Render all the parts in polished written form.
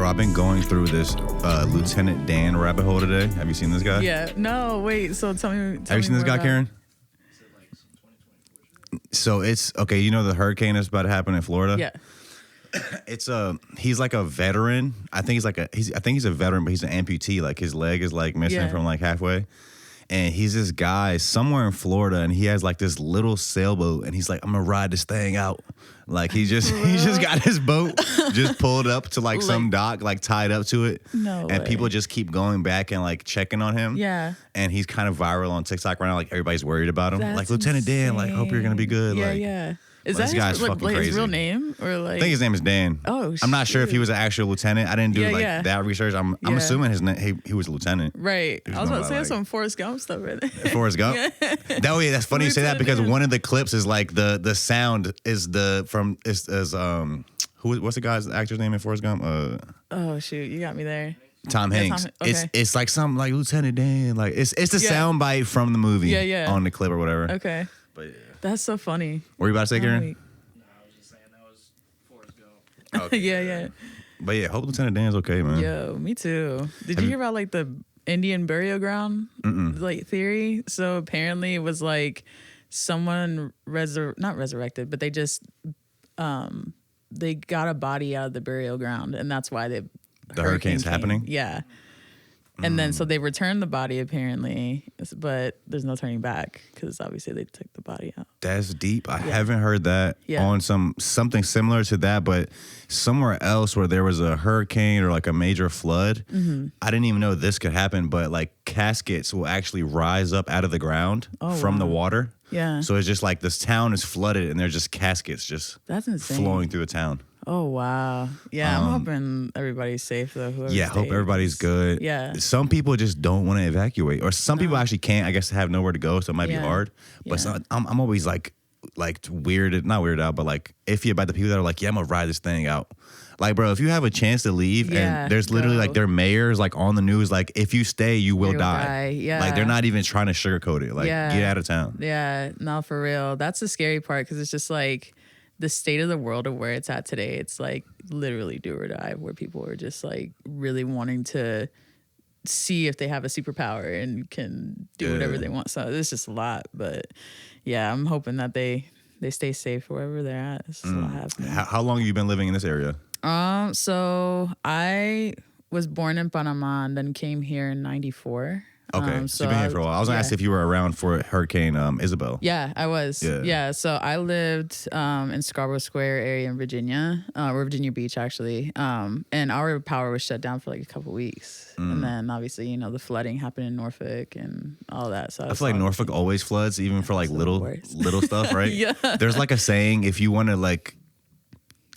Bro, I've been going through this Lieutenant Dan rabbit hole today. Have you seen this guy? Yeah. No, wait. So tell me. Have you seen this guy, Karen? So it's okay. You know the hurricane that's about to happen in Florida. Yeah. It's he's like a veteran. I think he's a veteran, but he's an amputee. Like his leg is like missing from like halfway. And he's this guy somewhere in Florida, and he has like this little sailboat, and he's like, I'm gonna ride this thing out. Like he just got his boat just pulled up to like some dock, like tied up to it. No And way. people just keep going back and like checking on him. Yeah. And he's kind of viral on TikTok right now. Like everybody's worried about him. That's like Lieutenant Dan, like hope you're gonna be good. Yeah, like, yeah. Is this that guy's his, fucking his crazy. real name or like? I think his name is Dan. Oh, I'm not sure if he was an actual lieutenant. I didn't do that research. I'm assuming his name, he was a lieutenant. Right. I was about to say like, some Forrest Gump stuff right there. Forrest Gump. That's funny you say that because one of the clips is like the sound is what's the actor's name in Forrest Gump? Oh shoot, you got me there. Tom Hanks. Okay. It's like something like Lieutenant Dan. Like it's the sound bite from the movie. On the clip or whatever. Okay. But yeah. That's so funny. What were you about to say, Karen? No, I was just saying that was Forrest Gump. Okay. Yeah. But yeah, hope Lieutenant Dan's okay, man. Yo, me too. Did you hear about like the Indian burial ground like theory? So apparently it was like someone not resurrected, but they just they got a body out of the burial ground, and that's why the hurricane's happening. Yeah. And then so they returned the body apparently, but there's no turning back because obviously they took the body out. That's deep. I haven't heard that on something similar to that, but somewhere else where there was a hurricane or like a major flood, I didn't even know this could happen, but like caskets will actually rise up out of the ground from the water. Yeah. So it's just like this town is flooded and there's just caskets just That's insane. flowing through the town. Oh, wow. Yeah, I'm hoping everybody's safe, though. Hope everybody's good. Yeah. Some people just don't want to evacuate, or some people actually can't, I guess, have nowhere to go, so it might be hard. But I'm always not weirded out, but like iffy about the people that are like, yeah, I'm going to ride this thing out. Like, bro, if you have a chance to leave and there's literally like their mayors like on the news, like if you stay, you will die. Yeah. Like they're not even trying to sugarcoat it. Like get out of town. Yeah, no, for real. That's the scary part because it's just like the state of the world of where it's at today. It's like literally do or die, where people are just like really wanting to see if they have a superpower and can do whatever they want. So it's just a lot. But yeah, I'm hoping that they stay safe wherever they're at. It's just a lot happening. How long have you been living in this area? So I was born in Panama and then came here in 94. Okay, so you've been here for a while. I was going to ask if you were around for Hurricane Isabel. Yeah, I was. Yeah, so I lived in Scarborough Square area in Virginia, or Virginia Beach, actually. And our power was shut down for like a couple weeks. And then obviously, the flooding happened in Norfolk and all that. So I feel like Norfolk always floods, even for like little stuff, right? Yeah. There's like a saying, if you want to like,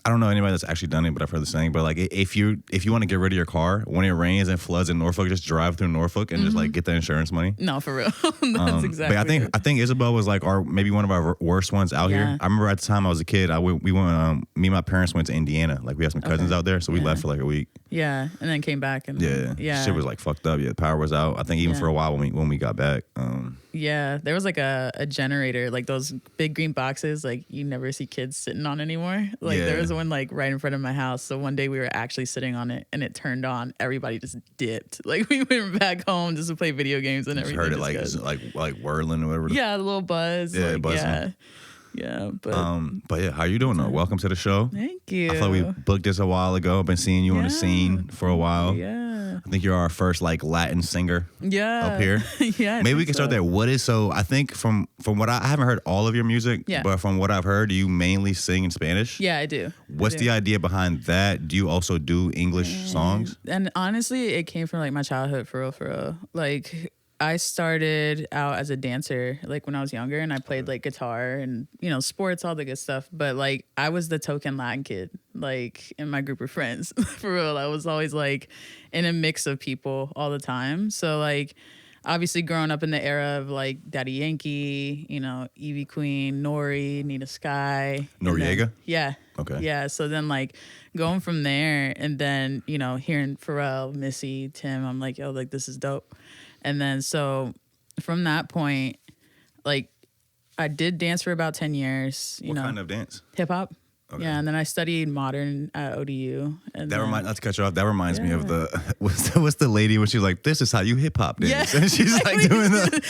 I don't know anybody that's actually done it, but I've heard the saying. But like, if you want to get rid of your car when it rains and floods in Norfolk, just drive through Norfolk and just like get the insurance money. No, for real. That's exactly. But I think Isabel was like maybe one of our worst ones out here. I remember at the time I was a kid, we went. Me and my parents went to Indiana. Like we had some cousins out there, so we left for like a week. Yeah, and then came back and shit was like fucked up. Yeah, the power was out. I think even for a while when we got back. Yeah, there was like a generator, like those big green boxes, like you never see kids sitting on anymore. Like there was one like right in front of my house. So one day we were actually sitting on it and it turned on. Everybody just dipped. Like we went back home just to play video games and everything. Heard it like whirling or whatever. Yeah, the little buzz. Yeah, like, buzzing. Yeah, but yeah, how you doing though? Welcome to the show. Thank you. I thought we booked this a while ago. I've been seeing you on the scene for a while. Yeah. I think you're our first like Latin singer. Up here. Yeah. Maybe we can start there. What is I think from what I haven't heard all of your music, but from what I've heard, you mainly sing in Spanish. Yeah, I do. What's the idea behind that? Do you also do English songs? And honestly, it came from like my childhood for real. Like I started out as a dancer like when I was younger and I played like guitar and sports, all the good stuff, but like I was the token Latin kid like in my group of friends. For real, I was always like in a mix of people all the time. So like obviously growing up in the era of like Daddy Yankee, Evie Queen, Nori, Nina Sky, Noriega. Yeah. Okay. Yeah, so then like going from there and then hearing Pharrell, Missy, Tim, I'm like, yo, like this is dope. And then so from that point, like I did dance for about 10 years. What kind of dance? Hip hop. Okay. Yeah, and then I studied modern at ODU. And Not to cut you off. That reminds me of what's the lady when she's like, "This is how you hip hop dance," and she's like doing that.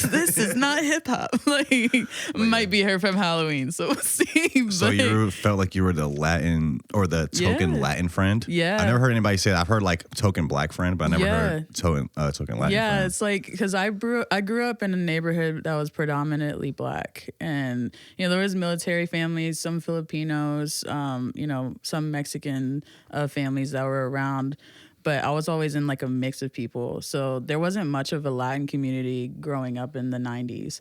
This is not hip hop. Like, might be her from Halloween. So we'll see. So you felt like you were the Latin or the token Latin friend. Yeah, I never heard anybody say that. I've heard like token black friend, but I never heard token Latin friend. Yeah, it's like because I grew up in a neighborhood that was predominantly black, and there was military families, some Filipinos, some Mexican families that were around, but I was always in like a mix of people. So there wasn't much of a Latin community growing up in the 90s.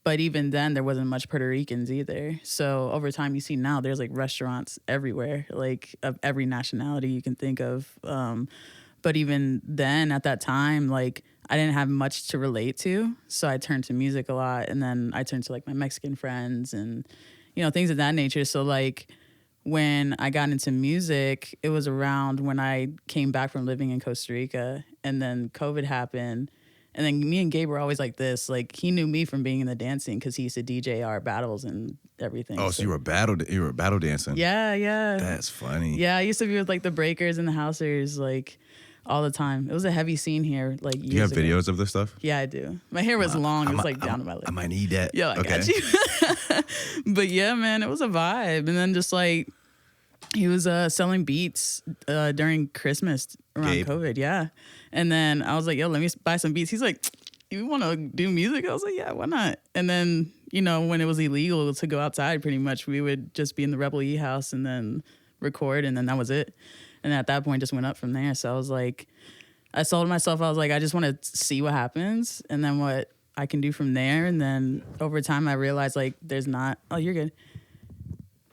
But even then there wasn't much Puerto Ricans either. So over time you see now there's like restaurants everywhere, like of every nationality you can think of. But even then at that time, like I didn't have much to relate to. So I turned to music a lot, and then I turned to like my Mexican friends and things of that nature. So like when I got into music, it was around when I came back from living in Costa Rica, and then COVID happened. And then me and Gabe were always like this. Like he knew me from being in the dancing because he used to DJ our battles and everything. Oh, so you were battle dancing. Yeah. That's funny. Yeah, I used to be with like the breakers and the housers like all the time. It was a heavy scene here. Like years Do you have ago. videos of this stuff? Yeah, I do. My hair was long. It was like down to my leg. I might need that. Yeah, I got you. But yeah, man, it was a vibe. And then just like he was selling beats during Christmas around Gabe. COVID. Yeah. And then I was like, yo, let me buy some beats. He's like, you want to do music? I was like, yeah, why not? And then, when it was illegal to go outside, pretty much we would just be in the Rebel E house and then record, and then that was it. And at that point just went up from there. So I was like, I told myself, I was like, I just want to see what happens and then what I can do from there. And then over time I realized like there's not, oh, you're good.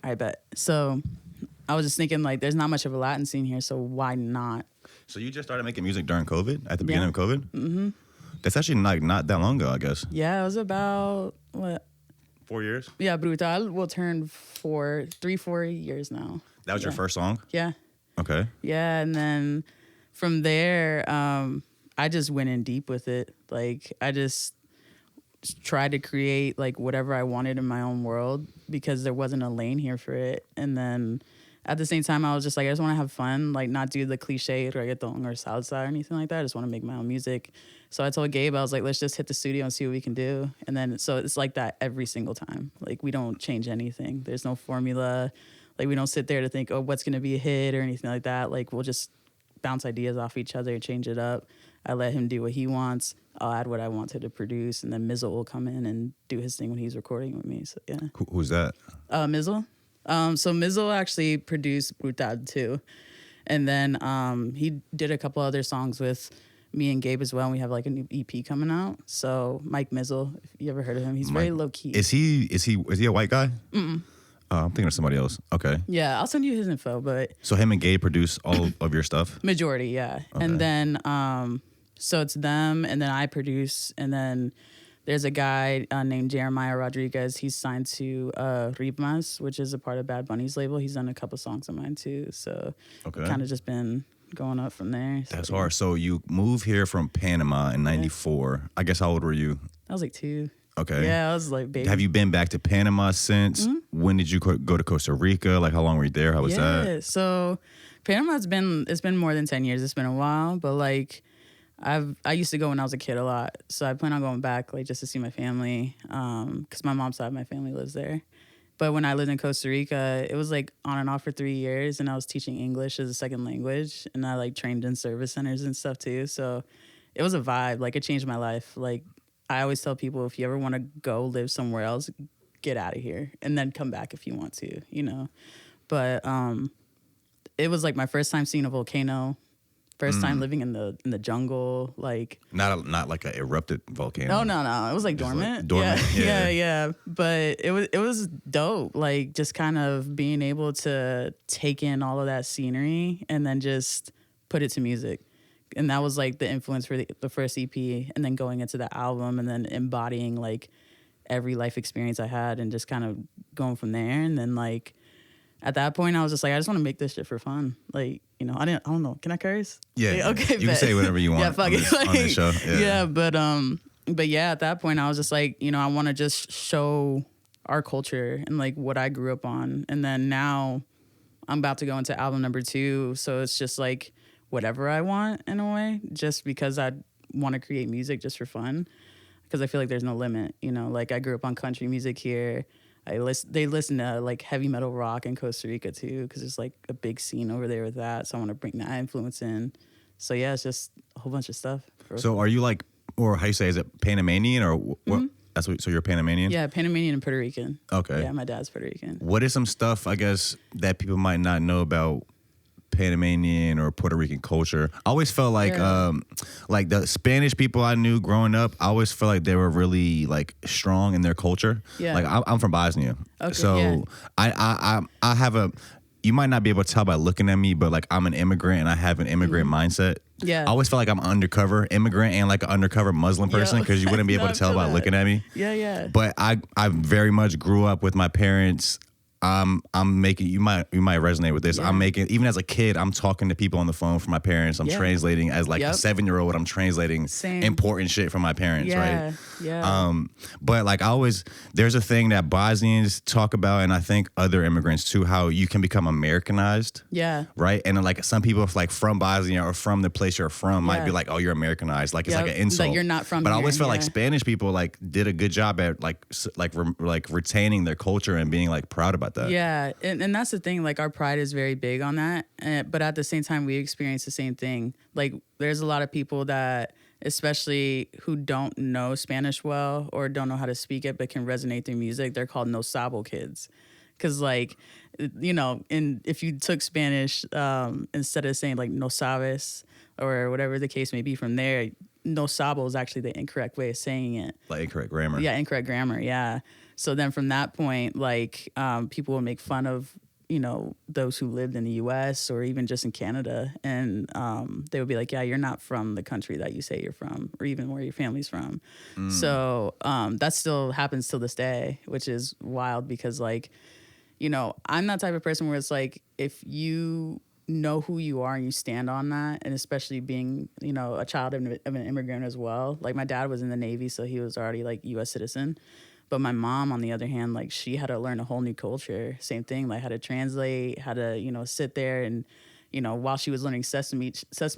I bet. So I was just thinking like there's not much of a Latin scene here, so why not? So you just started making music during COVID, at the beginning of COVID? Mm-hmm. That's actually not that long ago, I guess. Yeah, it was about, what? 4 years? Yeah, Brutal will turn 4 years now. That was your first song? Yeah. Okay. Yeah, and then from there, I just went in deep with it. Like, I just tried to create, like, whatever I wanted in my own world because there wasn't a lane here for it. And then at the same time, I was just like, I just want to have fun, like, not do the cliche reggaeton or salsa or anything like that. I just want to make my own music. So I told Gabe, I was like, let's just hit the studio and see what we can do. And then, so it's like that every single time. Like, we don't change anything. There's no formula. Like, we don't sit there to think, oh, what's going to be a hit or anything like that. Like, we'll just bounce ideas off each other and change it up. I let him do what he wants. I'll add what I wanted to produce. And then Mizzle will come in and do his thing when he's recording with me. So, yeah. Who's that? Mizzle. So Mizzle actually produced Brutal too. And then he did a couple other songs with me and Gabe as well. And we have like a new EP coming out. So Mike Mizzle, if you ever heard of him, he's very low key. Is he a white guy? Mm-mm. I'm thinking of somebody else. Okay. Yeah, I'll send you his info, but so him and Gabe produce all of your stuff? Majority, yeah. Okay. And then so it's them, and then I produce, and then there's a guy named Jeremiah Rodriguez. He's signed to Ritmas, which is a part of Bad Bunny's label. He's done a couple songs of mine too. So kind of just been going up from there. That's hard. So you moved here from Panama in '94. Yeah. I guess how old were you? I was like 2. Okay. Yeah, I was like baby. Have you been back to Panama since? Mm-hmm. When did you go to Costa Rica? Like, how long were you there? How was that? Yeah, so Panama's been more than 10 years. It's been a while, but like I used to go when I was a kid a lot. So I plan on going back like just to see my family because my mom's side of my family lives there. But when I lived in Costa Rica, it was like on and off for 3 years, and I was teaching English as a second language, and I like trained in service centers and stuff too. So it was a vibe. Like, it changed my life. Like, I always tell people, if you ever want to go live somewhere else, get out of here and then come back if you want to, But it was like my first time seeing a volcano, first time living in the jungle. Like, not like an erupted volcano. No. It was like dormant. Dormant. Yeah. But it was dope. Like, just kind of being able to take in all of that scenery and then just put it to music. And that was like the influence for the first EP, and then going into the album and then embodying like every life experience I had and just kind of going from there. And then like at that point I was just like, I just want to make this shit for fun. Like, I don't know. Can I curse? Yeah. Okay. You can say whatever you want. Yeah, fuck it. On this show. Yeah. But yeah, at that point I was just like, I want to just show our culture and like what I grew up on. And then now I'm about to go into album number 2. So it's just like whatever I want in a way, just because I want to create music just for fun. Because I feel like there's no limit, you know, like I grew up on country music here. They listen to like heavy metal rock in Costa Rica too, because there's like a big scene over there with that. So I want to bring that influence in. So yeah, it's just a whole bunch of stuff. So are you like, or how you say, is it Panamanian or what? Mm-hmm. That's what, so you're Panamanian? Yeah, Panamanian and Puerto Rican. Okay. Yeah, my dad's Puerto Rican. What is some stuff, I guess, that people might not know about Panamanian or Puerto Rican culture? I always felt like the Spanish people I knew growing up, I always felt like they were really like strong in their culture. Yeah. Like I'm from Bosnia. Okay, so yeah. I have a, you might not be able to tell by looking at me, but like I'm an immigrant and I have an immigrant mindset. Yeah. I always felt like I'm an undercover immigrant and like an undercover Muslim person because you wouldn't be able to tell by looking at me. Yeah, yeah. But I very much grew up with my parents. I'm making, you might resonate with this. Yeah. I'm making, even as a kid, I'm talking to people on the phone for my parents. I'm translating as like a 7-year-old. I'm translating important shit from my parents, right? Yeah. But like there's a thing that Bosnians talk about, and I think other immigrants too, how you can become Americanized. Yeah. Right? And then like some people like from Bosnia or from the place you're from might be like, oh, you're Americanized. Like it's like an insult. Like you're not from But here. I always felt like Spanish people like did a good job at like retaining their culture and being like proud about that. Yeah, and that's the thing, like our pride is very big on that, but at the same time we experience the same thing. Like there's a lot of people that, especially who don't know Spanish well or don't know how to speak it but can resonate through music, they're called no sabo kids. Because like, you know, if you took Spanish, instead of saying like no sabes or whatever the case may be from there, no sabo is actually the incorrect way of saying it. Like incorrect grammar. Yeah, incorrect grammar, yeah. So then from that point, like people will make fun of, you know, those who lived in the U.S. or even just in Canada. And they would be like, yeah, you're not from the country that you say you're from or even where your family's from. So that still happens till this day, which is wild because like, you know, I'm that type of person where it's like if you know who you are and you stand on that, and especially being, you know, a child of an immigrant as well. Like my dad was in the Navy, so he was already like U.S. citizen. But my mom, on the other hand, like she had to learn a whole new culture. Same thing, like how to translate, how to, you know, sit there and, you know, while she was learning Sesame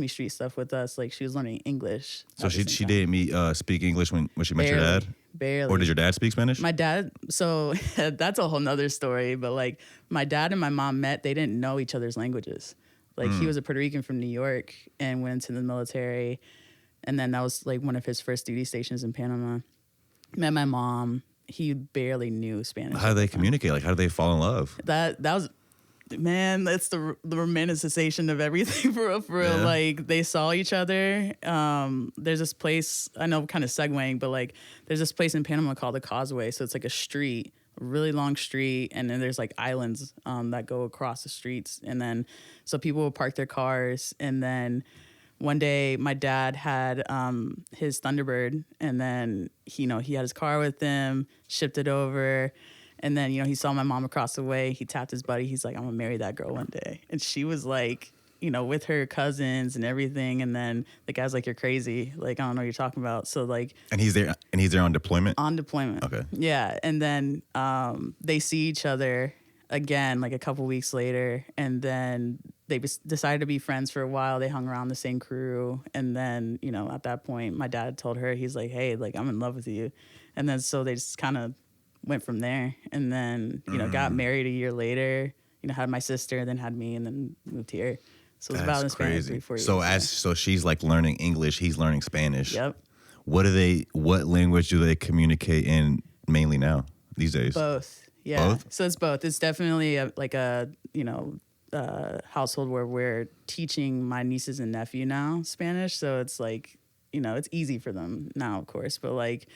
Street stuff with us, like she was learning English. So she didn't speak English when she met your dad? Barely. Or did your dad speak Spanish? My dad, so that's a whole nother story. But like my dad and my mom met, they didn't know each other's languages. Like he was a Puerto Rican from New York and went into the military. And then that was like one of his first duty stations in Panama. Met my mom. He barely knew Spanish. How do they communicate? Like, how do they fall in love? That was, man, that's the romanticization of everything for real. Yeah. Like, they saw each other. There's this place, I know, kind of segueing, but like, there's this place in Panama called the Causeway. So it's like a street, a really long street, and then there's like islands that go across the streets. And then, so people will park their cars, and then one day, my dad had his Thunderbird, and then he had his car with him, shipped it over, and then he saw my mom across the way. He tapped his buddy. He's like, "I'm gonna marry that girl one day," and she was like, with her cousins and everything. And then the guy's like, "You're crazy! Like, I don't know what you're talking about." So like, and he's there on deployment. On deployment. Okay. Yeah, and then they see each other again like a couple weeks later, and then they decided to be friends for a while. They hung around the same crew. And then, at that point, my dad told her, he's like, "Hey, like, I'm in love with you." And then so they just kind of went from there. And then, got married a year later, had my sister, then had me, and then moved here. So it's about in Spanish 3-4 years. So she's like learning English, he's learning Spanish. Yep. What language do they communicate in mainly now these days? Both. Yeah. Both? So it's both. It's definitely a household where we're teaching my nieces and nephew now Spanish, so it's like it's easy for them now, of course, but like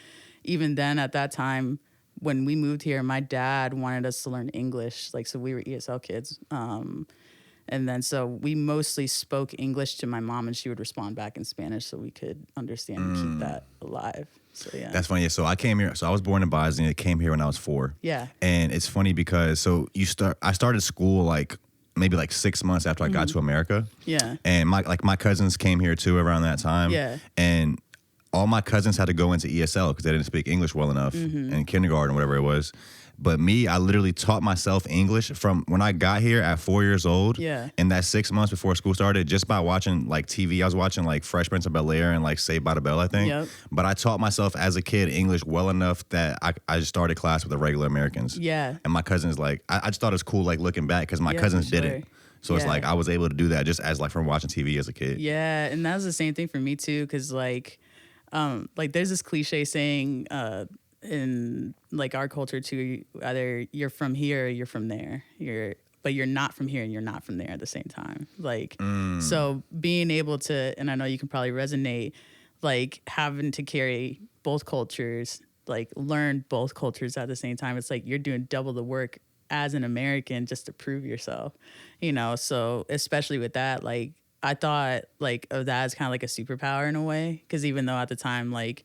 even then at that time when we moved here, my dad wanted us to learn English, like, so we were ESL kids, and then so we mostly spoke English to my mom and she would respond back in Spanish so we could understand and keep that alive. So yeah, that's funny. So I came here. So I was born in Bosnia. Came here when I was 4. Yeah, and it's funny because I started school like maybe like 6 months after I got to America. Yeah. And my cousins came here too around that time. Yeah. And all my cousins had to go into ESL because they didn't speak English well enough in kindergarten, whatever it was. But me, I literally taught myself English from when I got here at 4 years old. Yeah. In that 6 months before school started, just by watching like TV. I was watching like Fresh Prince of Bel-Air and like Saved by the Bell, I think. Yep. But I taught myself as a kid English well enough that I just started class with the regular Americans. Yeah. And my cousins, like, I just thought it was cool, like, looking back because my Yeah, cousins for sure. didn't. So it's Yeah. like I was able to do that just as like from watching TV as a kid. Yeah, and that was the same thing for me too, because like there's this cliche saying in like our culture too, either you're from here or you're from there. But you're not from here and you're not from there at the same time. Like so being able to, and I know you can probably resonate, like having to carry both cultures, like learn both cultures at the same time. It's like you're doing double the work as an American just to prove yourself, you know? So especially with that, like I thought like of that as kind of like a superpower in a way. Cause even though at the time, like,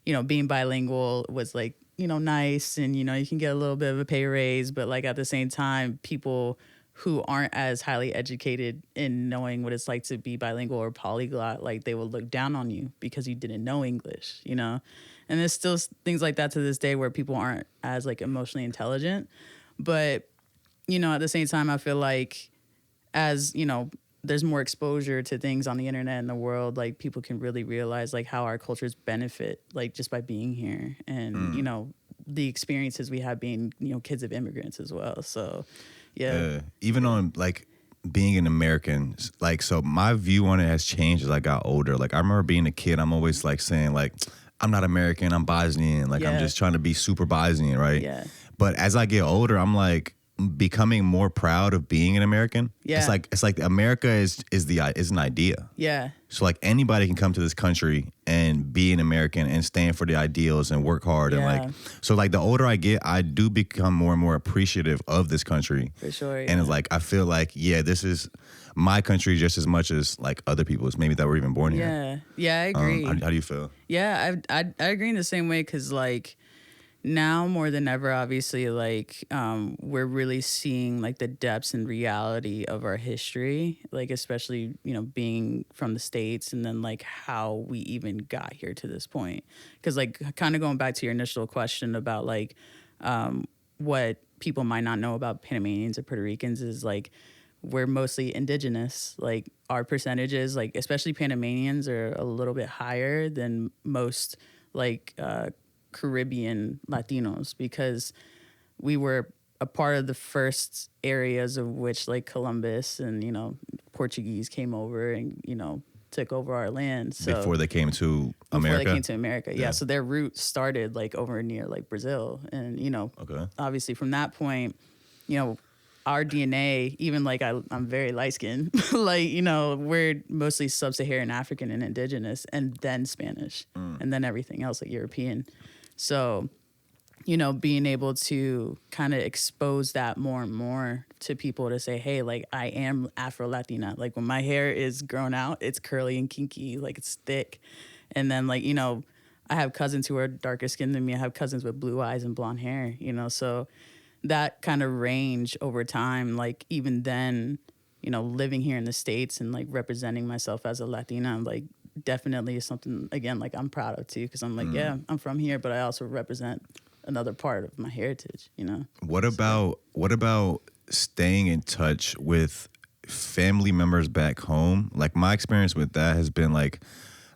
you know, being bilingual was like, you know, nice and, you know, you can get a little bit of a pay raise, but like at the same time, people who aren't as highly educated in knowing what it's like to be bilingual or polyglot, like they will look down on you because you didn't know English, you know? And there's still things like that to this day where people aren't as like emotionally intelligent. But, you know, at the same time, I feel like as, you know, there's more exposure to things on the internet and the world, like people can really realize like how our cultures benefit, like just by being here and, you know, the experiences we have being, you know, kids of immigrants as well. So, yeah. Even on like being an American, like, so my view on it has changed as I got older. Like I remember being a kid, I'm always like saying like, I'm not American, I'm Bosnian. Like I'm just trying to be super Bosnian, right? Yeah. But as I get older, I'm like becoming more proud of being an American. Yeah. It's like America is an idea. Yeah. So like anybody can come to this country and be an American and stand for the ideals and work hard and like so like the older I get, I do become more and more appreciative of this country. For sure. And it's like I feel like this is my country just as much as like other people's, maybe that were even born here. Yeah. Yeah, I agree. How do you feel? Yeah, I agree in the same way because like now more than ever, obviously, like we're really seeing like the depths and reality of our history, like especially, you know, being from the States and then like how we even got here to this point. Because like kind of going back to your initial question about like what people might not know about Panamanians or Puerto Ricans is like we're mostly indigenous. Like our percentages, like especially Panamanians, are a little bit higher than most like Caribbean Latinos because we were a part of the first areas of which like Columbus and, you know, Portuguese came over and, you know, took over our land. So before they came to America? Before they came to America, yeah. So their roots started like over near like Brazil. And, you know, obviously from that point, you know, our DNA, even like I'm very light skinned, like, you know, we're mostly sub-Saharan African and indigenous and then Spanish and then everything else like European. So, you know, being able to kind of expose that more and more to people to say, hey, like I am Afro-Latina. Like when my hair is grown out, it's curly and kinky, like it's thick. And then like, you know, I have cousins who are darker skinned than me. I have cousins with blue eyes and blonde hair, you know, so that kind of range over time, like even then, you know, living here in the States and like representing myself as a Latina, like definitely is something, again, like I'm proud of too, because I'm like, yeah, I'm from here, but I also represent another part of my heritage, you know? What about staying in touch with family members back home? Like my experience with that has been like,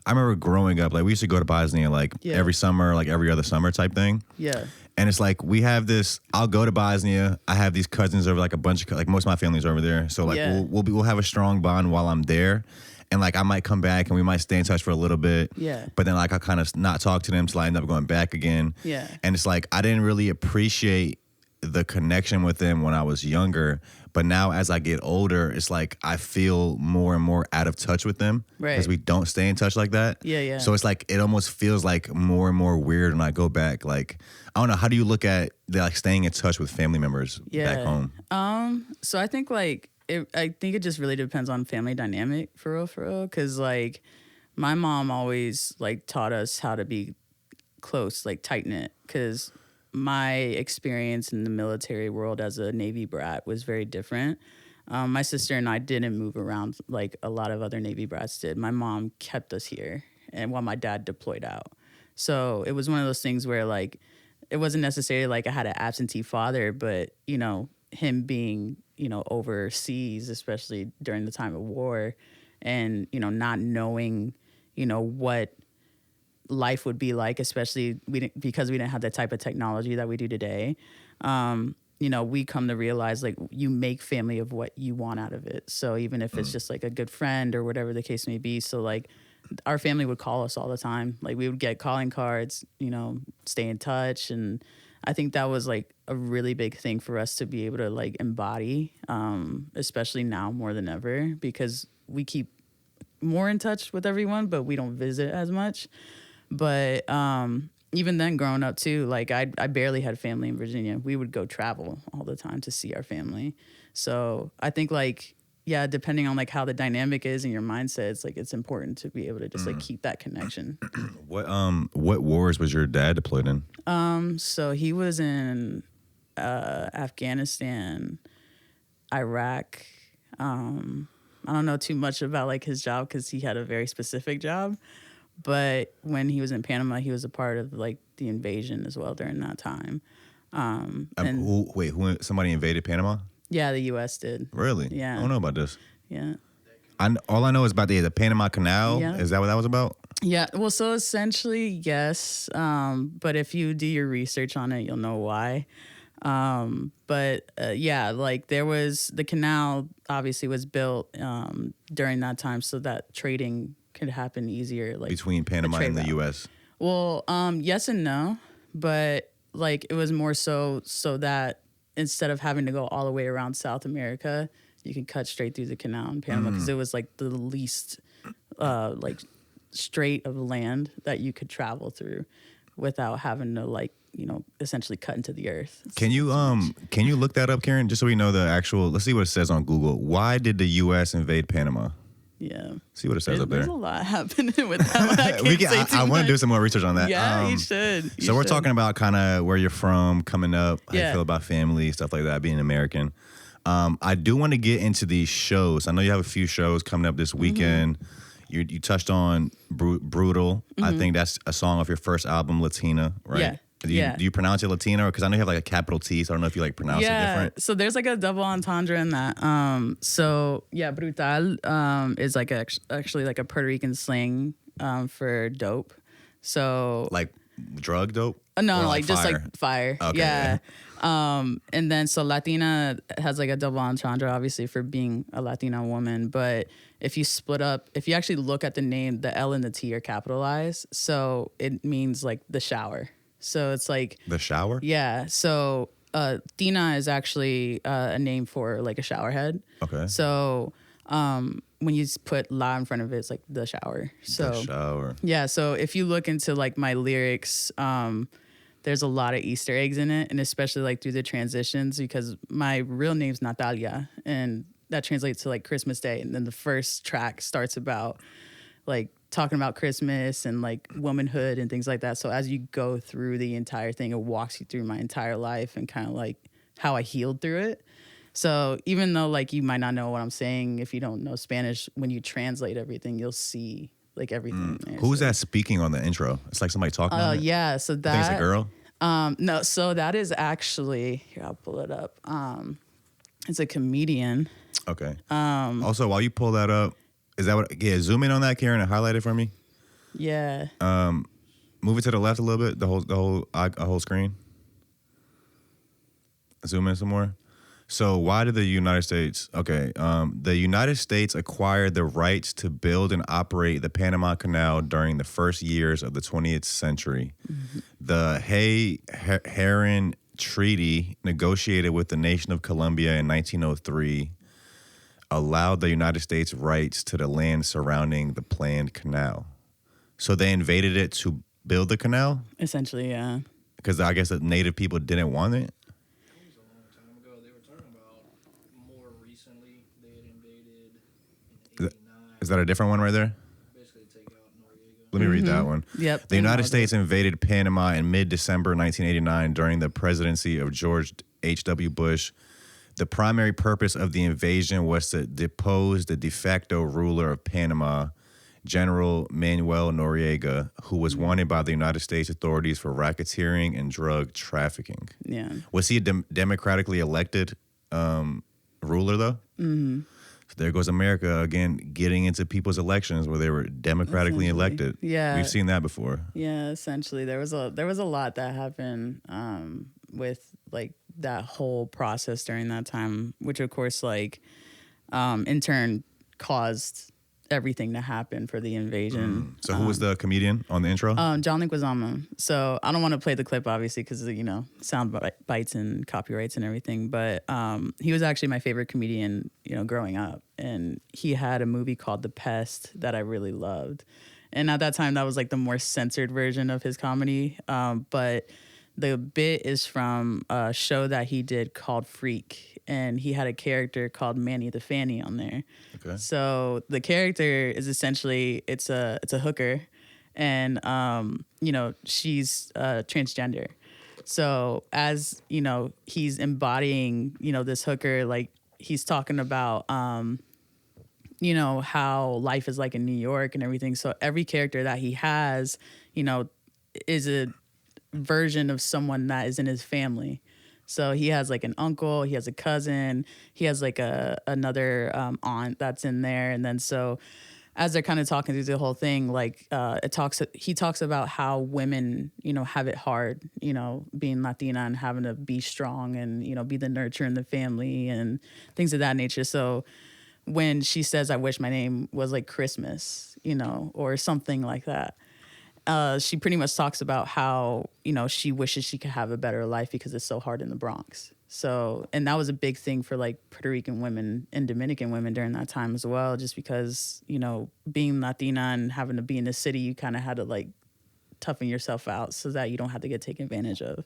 I remember growing up, like we used to go to Bosnia like every summer, like every other summer type thing. Yeah. And it's like we have this. I'll go to Bosnia. I have these cousins over, like a bunch of like most of my family's over there. So like we'll have a strong bond while I'm there, and like I might come back and we might stay in touch for a little bit. Yeah. But then like I kind of not talk to them till I end up going back again. Yeah. And it's like I didn't really appreciate the connection with them when I was younger. But now as I get older, it's like I feel more and more out of touch with them. Right. Because we don't stay in touch like that. Yeah, yeah. So it's like it almost feels like more and more weird when I go back. Like, I don't know, how do you look at like staying in touch with family members back home? So I think like I think it just really depends on family dynamic for real. Cause like my mom always like taught us how to be close, like tight knit. Cause my experience in the military world as a Navy brat was very different. My sister and I didn't move around like a lot of other Navy brats did. My mom kept us here. and while my dad deployed out. So it was one of those things where like it wasn't necessarily like I had an absentee father, but you know, him being, you know, overseas, especially during the time of war, and you know, not knowing, you know, what life would be like, especially because we didn't have the type of technology that we do today. You know, we come to realize like you make family of what you want out of it. So even if it's just like a good friend or whatever the case may be. So like our family would call us all the time. Like we would get calling cards, you know, stay in touch. And I think that was like a really big thing for us to be able to like embody, especially now more than ever, because we keep more in touch with everyone, but we don't visit as much. But even then growing up too, like I barely had family in Virginia. We would go travel all the time to see our family. So I think like, yeah, depending on like how the dynamic is and your mindset, it's like it's important to be able to just like keep that connection. What wars was your dad deployed in? So he was in Afghanistan, Iraq. I don't know too much about like his job because he had a very specific job. But when he was in Panama, he was a part of like the invasion as well during that time. Who? Somebody invaded Panama? Yeah, the U.S. did. Really? Yeah. I don't know about this. Yeah. All I know is about the Panama Canal. Yeah. Is that what that was about? Yeah. Well, so essentially, yes. But if you do your research on it, you'll know why. Yeah, like there was the canal obviously was built during that time so that trading could happen easier, like between Panama and the U.S. Well, yes and no, but like it was more so that instead of having to go all the way around South America, you could cut straight through the canal in Panama because it was like the least like straight of land that you could travel through without having to like, you know, essentially cut into the earth. Can you look that up, Karen, just so we know the actual? Let's see what it says on Google. Why did the U.S. invade Panama? Yeah. See what it says up there. There's a lot happening with that one. I want to do some more research on that. Yeah, you should. So we're talking about kind of where you're from, coming up, how you feel about family, stuff like that, being American. I do want to get into these shows. I know you have a few shows coming up this weekend. You touched on Brutal. I think that's a song off your first album, Latina, right? Yeah. Do you pronounce it Latino? Because I know you have like a capital T, so I don't know if you like pronounce it different. So there's like a double entendre in that. Brutal is like actually like a Puerto Rican slang for dope. So like drug dope? No, like just fire? like fire. Okay, yeah. And then so Latina has like a double entendre, obviously, for being a Latina woman. But if you split up, if you actually look at the name, the L and the T are capitalized. So it means like the shower. So it's like the shower. Yeah. So Tina is actually a name for like a shower head. Okay. So when you put la in front of it, it's like the shower. So the shower. Yeah. So if you look into like my lyrics, there's a lot of Easter eggs in it, and especially like through the transitions because my real name's Natalia, and that translates to like Christmas Day, and then the first track starts about like talking about Christmas and like womanhood and things like that. So as you go through the entire thing, it walks you through my entire life and kind of like how I healed through it. So even though like you might not know what I'm saying, if you don't know Spanish, when you translate everything, you'll see like everything. There. Who's that speaking on the intro? It's like somebody talking on it? Yeah. So that. I think it's a girl? No, so that is actually, here, I'll pull it up. It's a comedian. Okay. Also, while you pull that up, is that what? Yeah, zoom in on that, Karen, and highlight it for me. Yeah. Move it to the left a little bit. The whole screen. Zoom in some more. So why did the United States? Okay. The United States acquired the rights to build and operate the Panama Canal during the first years of the 20th century. The Hay-Herran Treaty, negotiated with the nation of Colombia in 1903. Allowed the United States rights to the land surrounding the planned canal. So they invaded it to build the canal? Essentially, yeah. Because I guess the native people didn't want it? It was a long time ago. They were talking about more recently. They had invaded in 89. Is that a different one right there? Basically take out Noriega. Let me read that one. Yep. The United States invaded Panama in mid-December 1989 during the presidency of George H.W. Bush. The primary purpose of the invasion was to depose the de facto ruler of Panama General Manuel Noriega, who was wanted by the United States authorities for racketeering and drug trafficking. Yeah. Was he a democratically elected ruler, though? Mm-hmm. So there goes America again, getting into people's elections where they were democratically elected. Yeah. We've seen that before. Yeah, essentially. There was a lot that happened with like that whole process during that time, which of course like in turn caused everything to happen for the invasion. So who was the comedian on the intro? John Leguizamo. So I don't want to play the clip, obviously, because sound bites and copyrights and everything. But he was actually my favorite comedian, growing up, and he had a movie called The Pest that I really loved. And at that time, that was like the more censored version of his comedy. But the bit is from a show that he did called Freak, and he had a character called Manny the Fanny on there. Okay. So the character is essentially it's a hooker, and she's transgender. So as he's embodying this hooker, like he's talking about how life is like in New York and everything. So every character that he has, is a version of someone that is in his family. So he has like an uncle, he has a cousin, he has like another aunt that's in there. And then so as they're kind of talking through the whole thing, like he talks about how women, have it hard, being Latina and having to be strong and, be the nurturer in the family and things of that nature. So when she says, I wish my name was like Christmas, or something like that, she pretty much talks about how, she wishes she could have a better life because it's so hard in the Bronx. So, and that was a big thing for like Puerto Rican women and Dominican women during that time as well, just because, being Latina and having to be in the city, you kind of had to like toughen yourself out so that you don't have to get taken advantage of.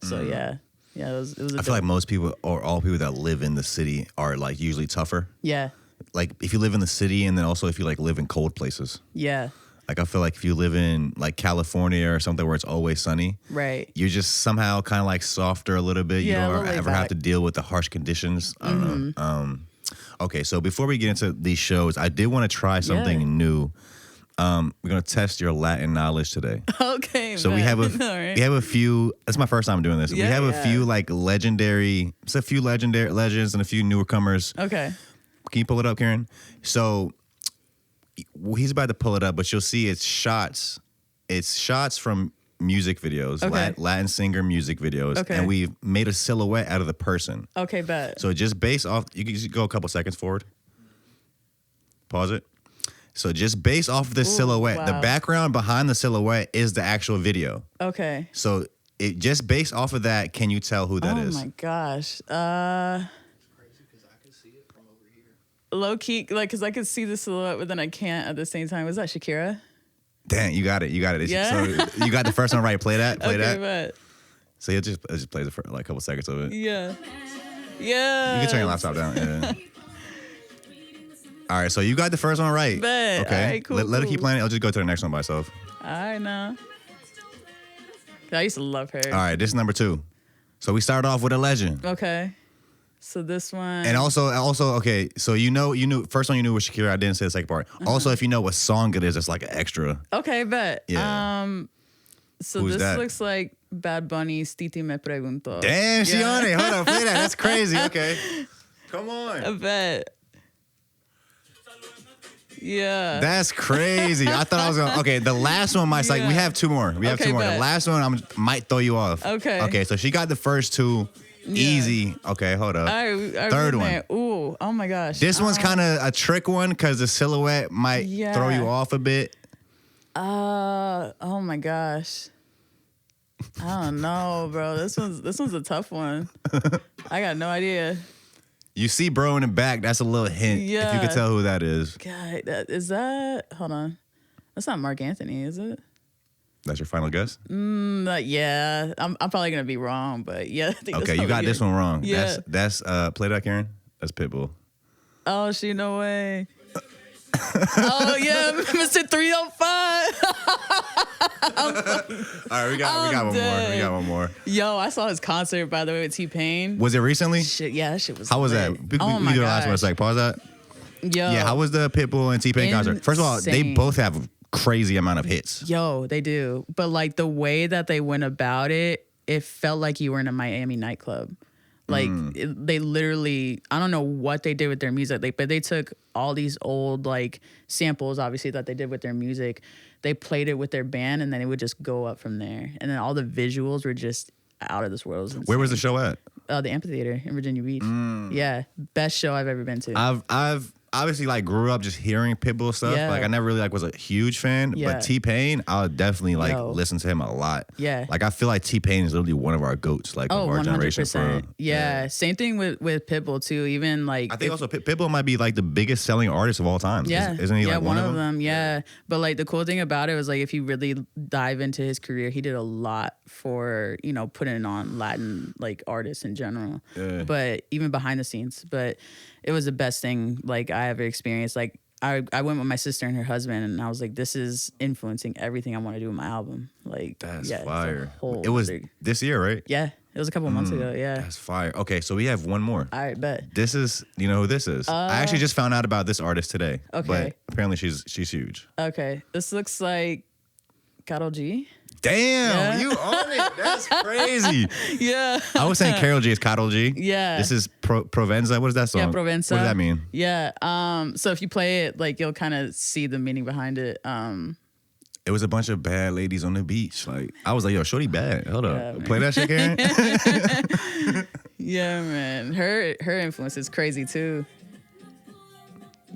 So yeah, it was. I feel like most people or all people that live in the city are like usually tougher. Yeah. Like if you live in the city and then also if you like live in cold places. Yeah. Like I feel like if you live in like California or something where it's always sunny, right, you're just somehow kind of like softer a little bit. Yeah, you don't ever have to deal with the harsh conditions. I don't know. Okay, so before we get into these shows, I did want to try something new. We're gonna test your Latin knowledge today. Okay. So we have a few. It's my first time doing this. We have a few like legendary. It's a few legendary legends and a few newcomers. Okay. Can you pull it up, Karen? So. Well, he's about to pull it up, but you'll see it's shots. It's shots from music videos, Latin singer music videos, and we've made a silhouette out of the person. Okay, bet. So just based off, you can just go a couple seconds forward. Pause it. So just based off of the silhouette, the background behind the silhouette is the actual video. Okay. So it just based off of that, can you tell who that is? Oh my gosh. Low key, like, because I could see the silhouette, but then I can't at the same time. Was that Shakira? Damn, you got it. Yeah. So you got the first one right. Play that. Play that. Bet. So you'll just play the first, like a couple seconds of it. Yeah. Yeah. You can turn your laptop down. Yeah. All right, so you got the first one right. Bet. Okay. All right, cool, Let it keep playing. I'll just go to the next one by myself. All right, now. I used to love her. All right, this is number 2. So we started off with a legend. Okay. So this one. And also, okay, so you knew, first one you knew was Shakira. I didn't say the second part. Also, if you know what song it is, it's like an extra. Okay, bet. Yeah. So Who's this that? looks like Bad Bunny's Titi Me Pregunto. Damn, she on it. Hold on, play that. That's crazy. Okay. Come on. I bet. Yeah. That's crazy. I thought I was going okay, the last one might like we have 2 more. We have 2 more. Bet. The last one might throw you off. Okay. Okay, so she got the first 2. Yeah. Easy. Okay, hold up. All right, third one. Ooh, oh my gosh. This one's kind of a trick one because the silhouette might throw you off a bit. Oh my gosh. I don't know, bro. This one's a tough one. I got no idea. You see bro in the back, that's a little hint. Yeah. If you could tell who that is. God, hold on. That's not Mark Anthony, is it? That's your final guess? Yeah. I'm probably gonna be wrong, but yeah. I think okay, you got this one wrong. Yeah. That's play that, Karen. That's Pitbull. Oh, no way. Oh yeah, Mr. 305. All right, we got one more. Yo, I saw his concert by the way with T-Pain. Was it recently? Shit, yeah, that shit was. How was lit. that? We do the last one. It's like pause that. Yo, Yeah, how was the Pitbull and T-Pain concert? First of all, they Insane. both have a crazy amount of hits. Yo, they do. But like the way that they went about it, it felt like you were in a Miami nightclub. Like they literally, I don't know what they did with their music, but they took all these old like samples, obviously, that they did with their music. They played it with their band, and then it would just go up from there. And then all the visuals were just out of this world. Where was the show at? The amphitheater in Virginia Beach. Yeah, best show I've ever been to. I've obviously like grew up just hearing Pitbull stuff. Yeah. Like I never really like was a huge fan, Yeah. but T-Pain, I would definitely like Yo. listen to him a lot. Yeah. Like I feel like T-Pain is literally one of our goats, like of our generation. For real. Yeah, same thing with Pitbull too. Even like I think also Pitbull might be like the biggest selling artist of all time. yeah, Isn't he like one of them? Yeah, but like the cool thing about it was like if you really dive into his career, he did a lot for putting on Latin like artists in general. Yeah. But even behind the scenes, but it was the best thing like I ever experienced. Like I went with my sister and her husband, and I was like, this is influencing everything I want to do with my album. Like That's yeah, fire. It It was this year, right? Yeah, it was a couple months ago. Yeah. That's fire. Okay, so we have one more. All right, bet. This is, you know who this is? I actually just found out about this artist today. Okay. But apparently she's huge. Okay, this looks like Karol G. Damn, Yeah. you own it. That's crazy. Yeah. I was saying Karol G is Karol G. Yeah. This is Provenza. What is that song? Yeah, Provenza. What does that mean? Yeah. So if you play it, like you'll kind of see the meaning behind it. It was a bunch of bad ladies on the beach. Like I was like, yo, shorty bad. Hold Yeah, up. man. Play that shit, Karen. Yeah, man. Her influence is crazy too.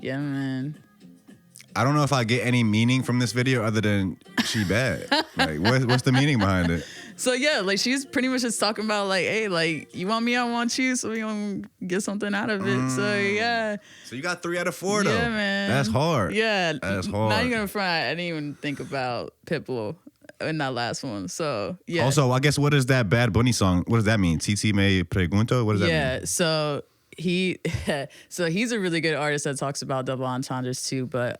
Yeah, man. I don't know if I get any meaning from this video other than she bad. Like what's the meaning behind it? So yeah, like she's pretty much just talking about like, hey, like you want me, I want you, so we gonna get something out of it. So yeah. So you got 3 out of 4 though. Yeah, man. That's hard. Yeah. That's hard. Not even gonna front. I didn't even think about Pitbull in that last one. So yeah. Also, I guess what is that Bad Bunny song? What does that mean? Titi me pregunto? What does that mean? Yeah, so he's a really good artist that talks about double entendres too, but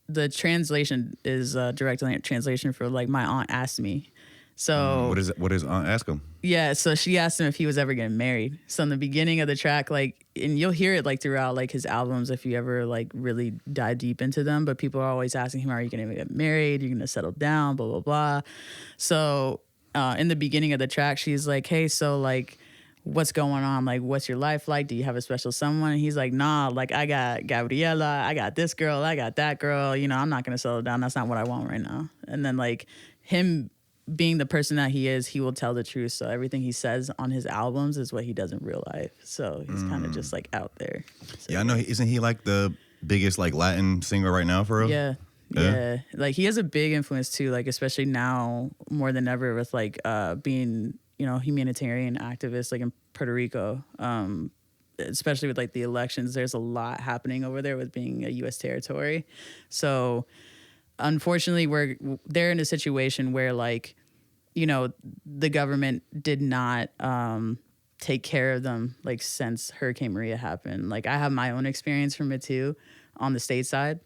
the translation is direct translation for like my aunt asked me. So What is ask him? yeah, so she asked him if he was ever getting married. So in the beginning of the track, like, and you'll hear it like throughout like his albums if you ever like really dive deep into them, but people are always asking him, are you gonna get married? You're gonna settle down, blah blah blah. So in the beginning of the track, she's like, hey, so like what's going on? Like, what's your life like? Do you have a special someone? And he's like, nah, like I got Gabriella, I got this girl, I got that girl. I'm not gonna settle down. That's not what I want right now. And then like him being the person that he is, he will tell the truth. So everything he says on his albums is what he does in real life. So he's kind of just like out there. So, Yeah, I know. Isn't he like the biggest like Latin singer right now for real? Yeah. Like he has a big influence too, like especially now more than ever with like being, humanitarian activist like in Puerto Rico. Especially with like the elections, there's a lot happening over there with being a US territory. So unfortunately they're in a situation where like, the government did not take care of them like since Hurricane Maria happened. Like I have my own experience from it too on the state side,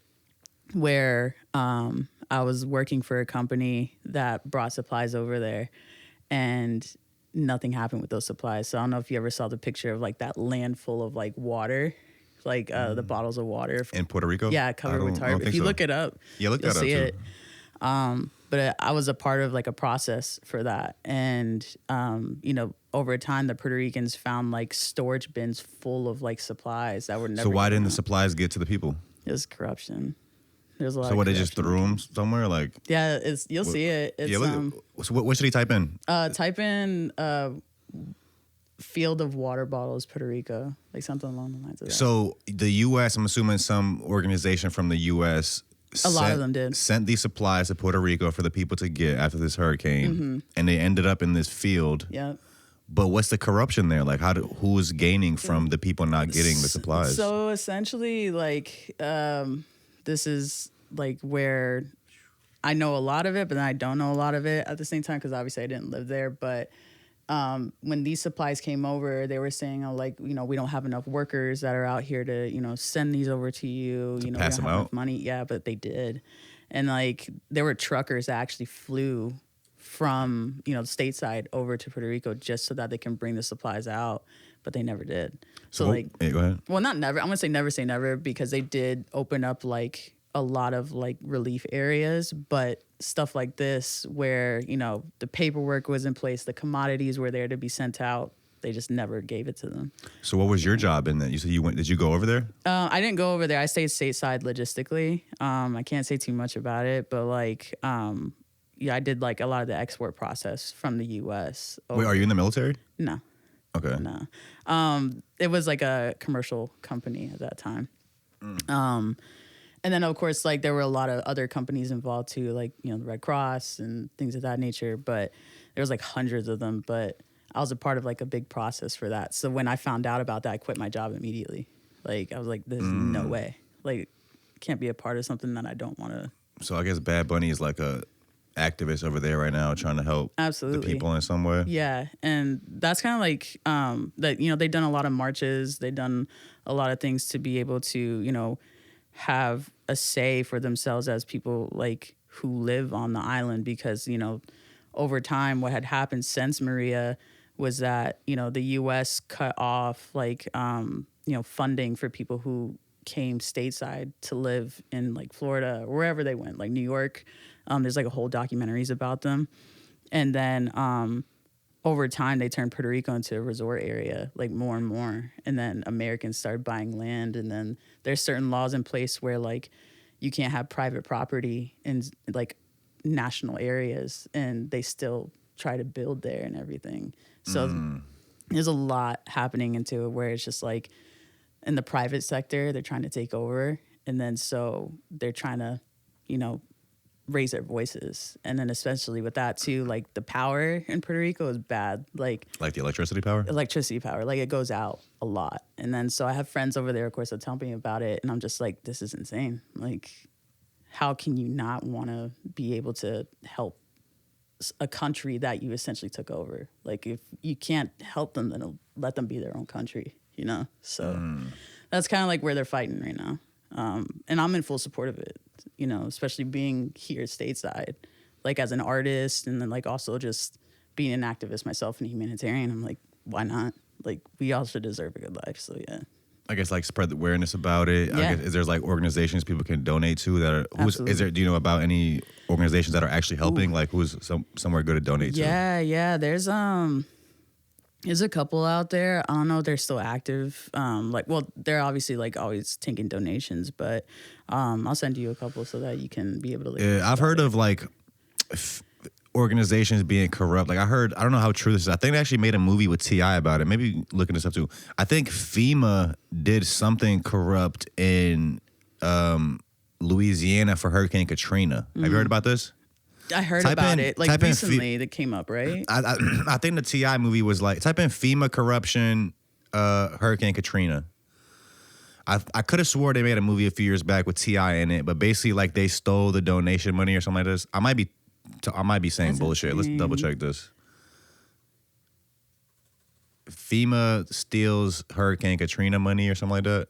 where I was working for a company that brought supplies over there and nothing happened with those supplies. So I don't know if you ever saw the picture of like that land full of like water, like the bottles of water. In Puerto Rico? Yeah, covered with tarp. If you look it up, look you'll that up see too. it. But I was a part of like a process for that. And, over time, the Puerto Ricans found like storage bins full of like supplies that were never. So why given didn't the out. supplies get to the people? It was corruption. There's a lot. So of what, they just corruption. threw them somewhere? Like, Yeah, you'll see it. It's, yeah, so what should he type in? type in field of water bottles, Puerto Rico, like something along the lines of that. So the U.S., I'm assuming some organization from the U.S. A lot of them did. Sent these supplies to Puerto Rico for the people to get after this hurricane, and they ended up in this field. Yeah. But what's the corruption there? Like, who's gaining from the people not getting the supplies? So essentially, like, this is like where I know a lot of it, but then I don't know a lot of it at the same time because obviously I didn't live there. But when these supplies came over, they were saying, oh, like, we don't have enough workers that are out here to, send these over to you. We pass don't them have out? enough money. Yeah, but they did. And like there were truckers that actually flew from, you know, stateside over to Puerto Rico just so that they can bring the supplies out, but they never did. So like, go ahead. well, not never. I'm gonna say never say never, because they did open up like a lot of like relief areas, but stuff like this where, you know, the paperwork was in place, the commodities were there to be sent out, they just never gave it to them. So what was your job in that? You said did you go over there? I didn't go over there. I stayed stateside logistically. I can't say too much about it, but like, yeah, I did like a lot of the export process from the U.S. Wait, are you in the military? No. Okay. No. It was like a commercial company at that time. And then, of course, like there were a lot of other companies involved too, like, you know, the Red Cross and things of that nature. But there was like hundreds of them. But I was a part of like a big process for that. So when I found out about that, I quit my job immediately. Like I was like, there's no way. Like, can't be a part of something that I don't want to. So I guess Bad Bunny is like a activist over there right now, trying to help the people in some way. Yeah, and that's kind of like that. You know, they've done a lot of marches. They've done a lot of things to be able to, you know, have a say for themselves as people like who live on the island, because, you know, over time what had happened since Maria was that, you know, the US cut off like you know, funding for people who came stateside to live in like Florida or wherever they went, like New York. There's like a whole documentaries about them. And then over time, they turned Puerto Rico into a resort area, like more and more. And then Americans started buying land. And then there's certain laws in place where like you can't have private property in like national areas, and they still try to build there and everything. So there's a lot happening into it where it's just like in the private sector, they're trying to take over. And then so they're trying to, you know, raise their voices. And then especially with that too, like the power in Puerto Rico is bad. Like the electricity power? Electricity power. Like it goes out a lot. And then so I have friends over there, of course, that tell me about it. And I'm just like, this is insane. Like, how can you not want to be able to help a country that you essentially took over? Like if you can't help them, then let them be their own country, you know? So that's kind of like where they're fighting right now. And I'm in full support of it, you know, especially being here stateside, like as an artist, and then like also just being an activist myself and a humanitarian. I'm like, why not? Like we all should deserve a good life. So yeah. I guess like spread the awareness about it. Yeah. I guess, is there like organizations people can donate to that are, do you know about any organizations that are actually helping? Like who's somewhere good to donate to? Yeah. There's a couple out there. I don't know if they're still active. They're obviously like always taking donations, but I'll send you a couple so that you can be able to. Yeah, I've heard of like organizations being corrupt. Like I don't know how true this is. I think they actually made a movie with T.I. about it. Maybe looking this up too. I think FEMA did something corrupt in Louisiana for Hurricane Katrina. Have you heard about this? I heard about it like recently that came up, right? I think the T.I. movie was like, type in FEMA corruption, Hurricane Katrina. I could have swore they made a movie a few years back with T.I. in it, but basically like they stole the donation money or something like this. I might be saying That's bullshit. insane. Let's double check this. FEMA steals Hurricane Katrina money or something like that.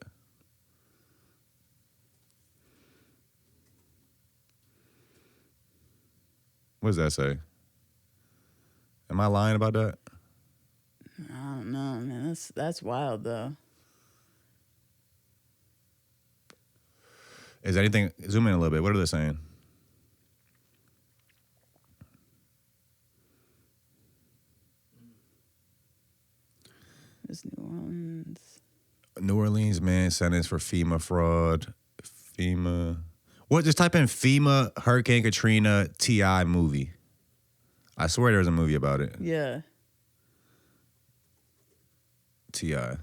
What does that say? Am I lying about that? I don't know, man. That's wild though. Is anything, zoom in a little bit. What are they saying? It's New Orleans. New Orleans man sentenced for FEMA fraud. FEMA. What? Just type in FEMA Hurricane Katrina T.I. movie. I swear there's a movie about it. Yeah. T.I.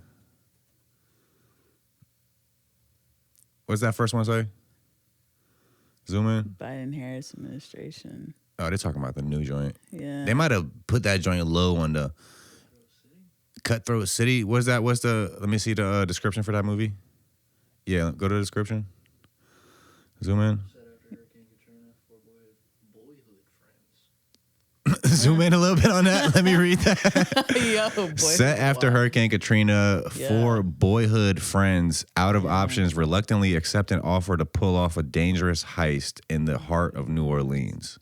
What's that first one say? Zoom in. Biden-Harris administration. Oh, they're talking about the new joint. Yeah. They might have put that joint low on the Cutthroat City. What's that? Let me see the description for that movie. Yeah, go to the description. Zoom in. Set after Hurricane Katrina for boyhood friends. Zoom in a little bit on that. Let me read that. Yo, boy. Set after Hurricane Katrina, four boyhood friends out of options reluctantly accept an offer to pull off a dangerous heist in the heart of New Orleans.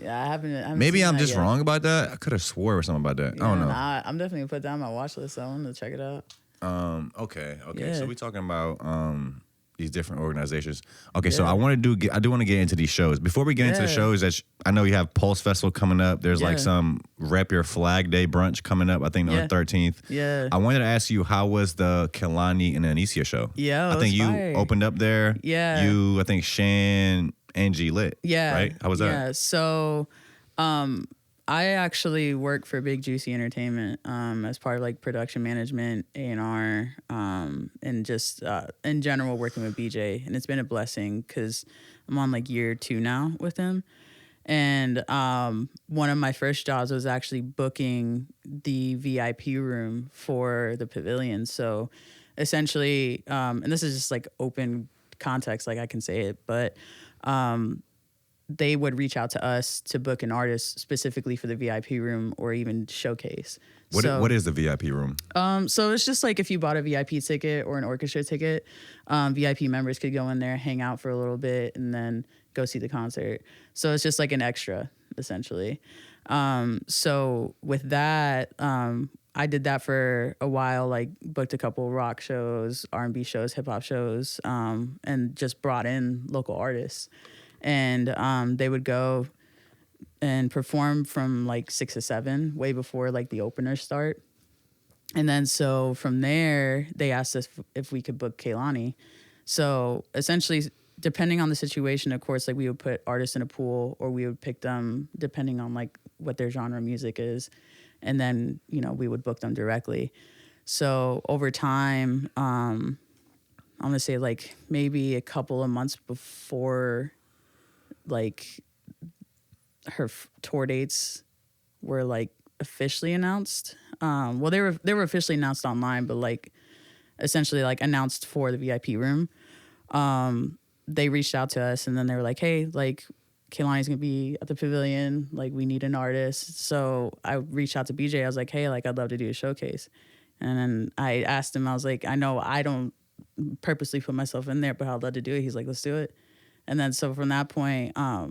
Yeah, I haven't Maybe seen I'm that just yet. wrong about that. I could have swore something about that. I don't know. Nah, I'm definitely gonna put that on my watch list. So I want to check it out. Okay. Yeah. So we talking about these different organizations. Okay, so Yeah. I do want to get into these shows. Before we get into the Yeah. shows, I know you have Pulse Festival coming up. There's like Yeah. some Rep Your Flag Day brunch coming up. I think on Yeah. the 13th. Yeah. I wanted to ask you, how was the Kelani and Anicia show? Yeah, I it think was you fire. opened up there. Yeah. You, I think Shan, Angie Lit. Yeah. Right. How was that? Yeah. So, I actually work for Big Juicy Entertainment as part of like production management, A&R, and just in general working with BJ. And it's been a blessing because I'm on like year 2 now with him. And one of my first jobs was actually booking the VIP room for the pavilion. So essentially, and this is just like open context, like I can say it, but they would reach out to us to book an artist specifically for the VIP room or even showcase. What is the VIP room? So it's just like if you bought a VIP ticket or an orchestra ticket, VIP members could go in there, hang out for a little bit, and then go see the concert. So it's just like an extra, essentially. So with that, I did that for a while, like booked a couple rock shows, R&B shows, hip hop shows, and just brought in local artists. And they would go and perform from like 6 to 7, way before like the openers start. And then so from there, they asked us if we could book Kehlani. So essentially, depending on the situation, of course, like we would put artists in a pool, or we would pick them depending on like what their genre of music is. And then, you know, we would book them directly. So over time, I'm going to say like maybe a couple of months before like her tour dates were like officially announced. Well, they were officially announced online, but like essentially like announced for the VIP room. They reached out to us and then they were like, hey, like Kehlani's gonna be at the pavilion. Like we need an artist. So I reached out to BJ. I was like, hey, like I'd love to do a showcase. And then I asked him, I was like, I know I don't purposely put myself in there, but I'd love to do it. He's like, let's do it. And then so from that point, I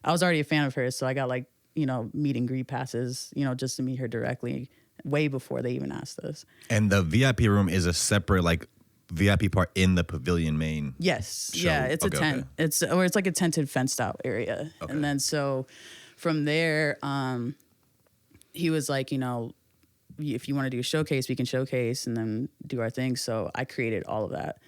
was already a fan of hers. So I got like, you know, meet and greet passes, you know, just to meet her directly way before they even asked us. And the VIP room is a separate like VIP part in the pavilion main. Yes. show. Yeah. It's Okay, a tent. okay. It's like a tented fenced out area. Okay. And then so from there, he was like, you know, if you want to do a showcase, we can showcase and then do our thing. So I created all of that.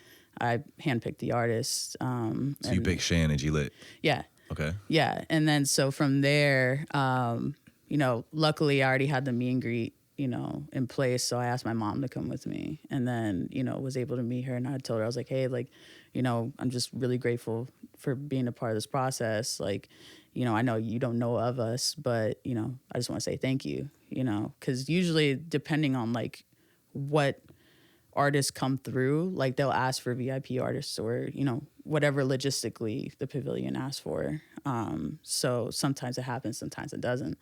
I handpicked the artists. So you picked Shan and G Lit. Yeah. Okay. Yeah. And then so from there, you know, luckily I already had the meet and greet, you know, in place. So I asked my mom to come with me and then, you know, was able to meet her. And I told her, I was like, hey, like, you know, I'm just really grateful for being a part of this process. Like, you know, I know you don't know of us, but, you know, I just want to say thank you, you know, because usually depending on like what artists come through, like they'll ask for VIP artists or, you know, whatever logistically the pavilion asks for. So sometimes it happens, sometimes it doesn't.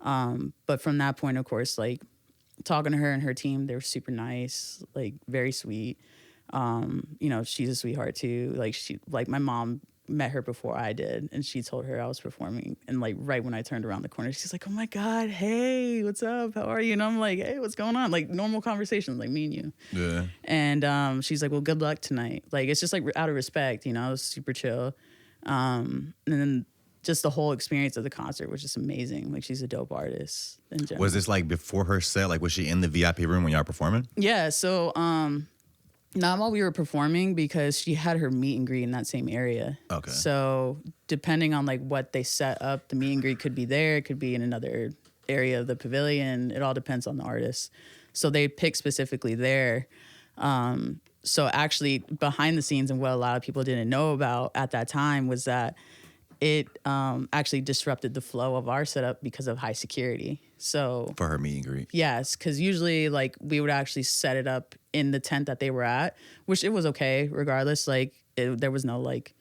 But from that point, of course, like talking to her and her team, they were super nice, like very sweet. You know, she's a sweetheart too. Like my mom met her before I did, and she told her I was performing. And like right when I turned around the corner, she's like, "Oh my God, hey, what's up? How are you?" And I'm like, "Hey, what's going on?" Like normal conversations, like me and you. Yeah. And she's like, "Well, good luck tonight." Like it's just like out of respect, you know, it was super chill. And then just the whole experience of the concert was just amazing. Like she's a dope artist in general. Was this like before her set? Like was she in the VIP room when y'all performing? Yeah. So not while we were performing because she had her meet and greet in that same area. Okay. So depending on like what they set up, the meet and greet could be there, it could be in another area of the pavilion. It all depends on the artist. So they pick specifically there. So actually behind the scenes and what a lot of people didn't know about at that time was that it actually disrupted the flow of our setup because of high security. So For her meet and greet. yes, because usually like we would actually set it up in the tent that they were at, which it was okay regardless. Like there was no like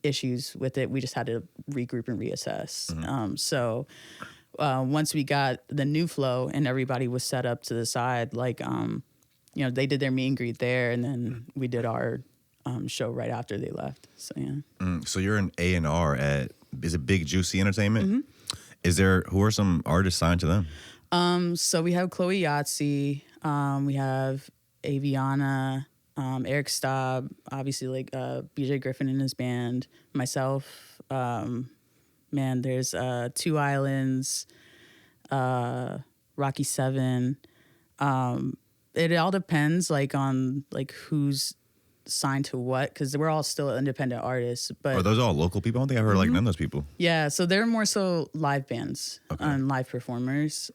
issues with it. We just had to regroup and reassess. Mm-hmm. So once we got the new flow and everybody was set up to the side, like you know, they did their meet and greet there, and then we did our show right after they left. So yeah. So you're an A&R at is it Big Juicy Entertainment? Mm-hmm. Who are some artists signed to them? So we have Chloe Yahtzee, we have Aviana, Eric Staub, obviously like BJ Griffin and his band, myself, there's Two Islands, Rocky Seven. It all depends like on like who's signed to what, because we're all still independent artists. But Are those all local people? I don't think I've heard like none of those people. yeah, so they're more so live bands Okay. and live performers.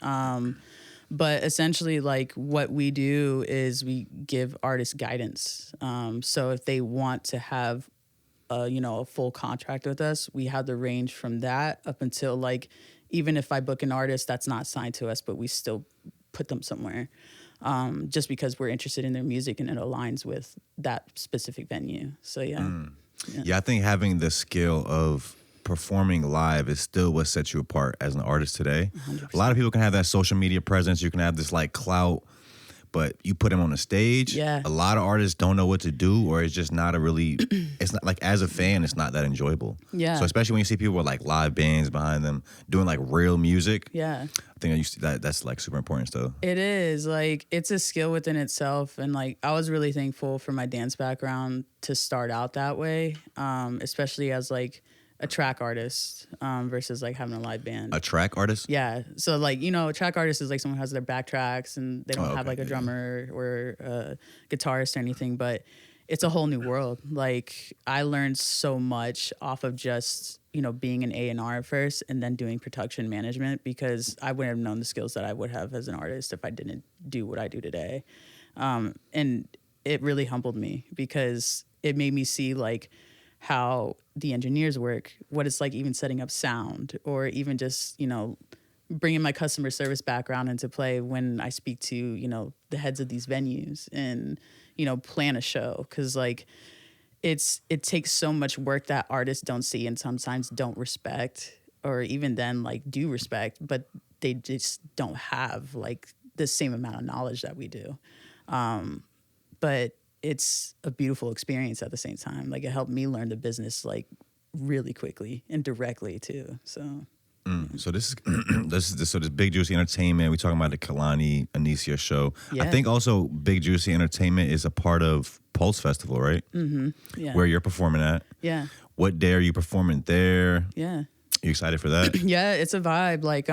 But essentially, like what we do is we give artists guidance. So if they want to have, a full contract with us, we have the range from that up until like, even if I book an artist that's not signed to us, but we still put them somewhere, just because we're interested in their music and it aligns with that specific venue. So yeah. Yeah, I think having the skill of performing live is still what sets you apart as an artist today. 100%. A lot of people can have that social media presence. You can have this like clout, but you put them on a stage. Yeah. A lot of artists don't know what to do, or it's just not it's not like, as a fan, it's not that enjoyable. Yeah. So especially when you see people with like live bands behind them doing like real music. Yeah. I think that's like super important still. It is like, it's a skill within itself. And like, I was really thankful for my dance background to start out that way. Especially as like a track artist, versus like having a live band. A track artist? Yeah. So like, a track artist is like someone who has their back tracks and they don't have like a yeah. drummer or a guitarist or anything, but it's a whole new world. Like I learned so much off of just, being an A&R at first and then doing production management, because I wouldn't have known the skills that I would have as an artist if I didn't do what I do today. And it really humbled me because it made me see like how the engineers work, what it's like even setting up sound, or even just, bringing my customer service background into play when I speak to, the heads of these venues and, plan a show. Cause like it takes so much work that artists don't see and sometimes don't respect, or even then like do respect, but they just don't have like the same amount of knowledge that we do. But it's a beautiful experience at the same time. Like it helped me learn the business like really quickly and directly too. So, So this is Big Juicy Entertainment. We talking about the Kalani Anicia show. Yeah. I think also Big Juicy Entertainment is a part of Pulse Festival, right? Mm-hmm. Yeah. Where you're performing at. Yeah. What day are you performing there? Yeah. You excited for that? Yeah, it's a vibe. Like,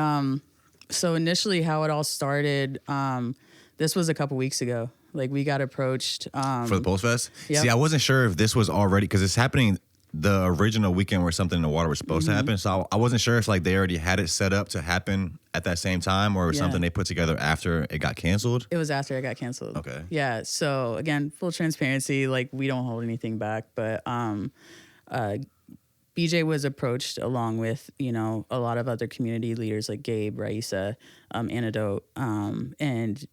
so initially how it all started, this was a couple weeks ago. Like we got approached For the Pulse Fest? Yep. See, I wasn't sure if this was already, because it's happening the original weekend where Something in the Water was supposed to happen. So I wasn't sure if like they already had it set up to happen at that same time, or it was something they put together after it got canceled. It was after it got canceled. Okay. Yeah. So again, full transparency, like we don't hold anything back, but BJ was approached along with, a lot of other community leaders like Gabe, Raisa, Antidote, and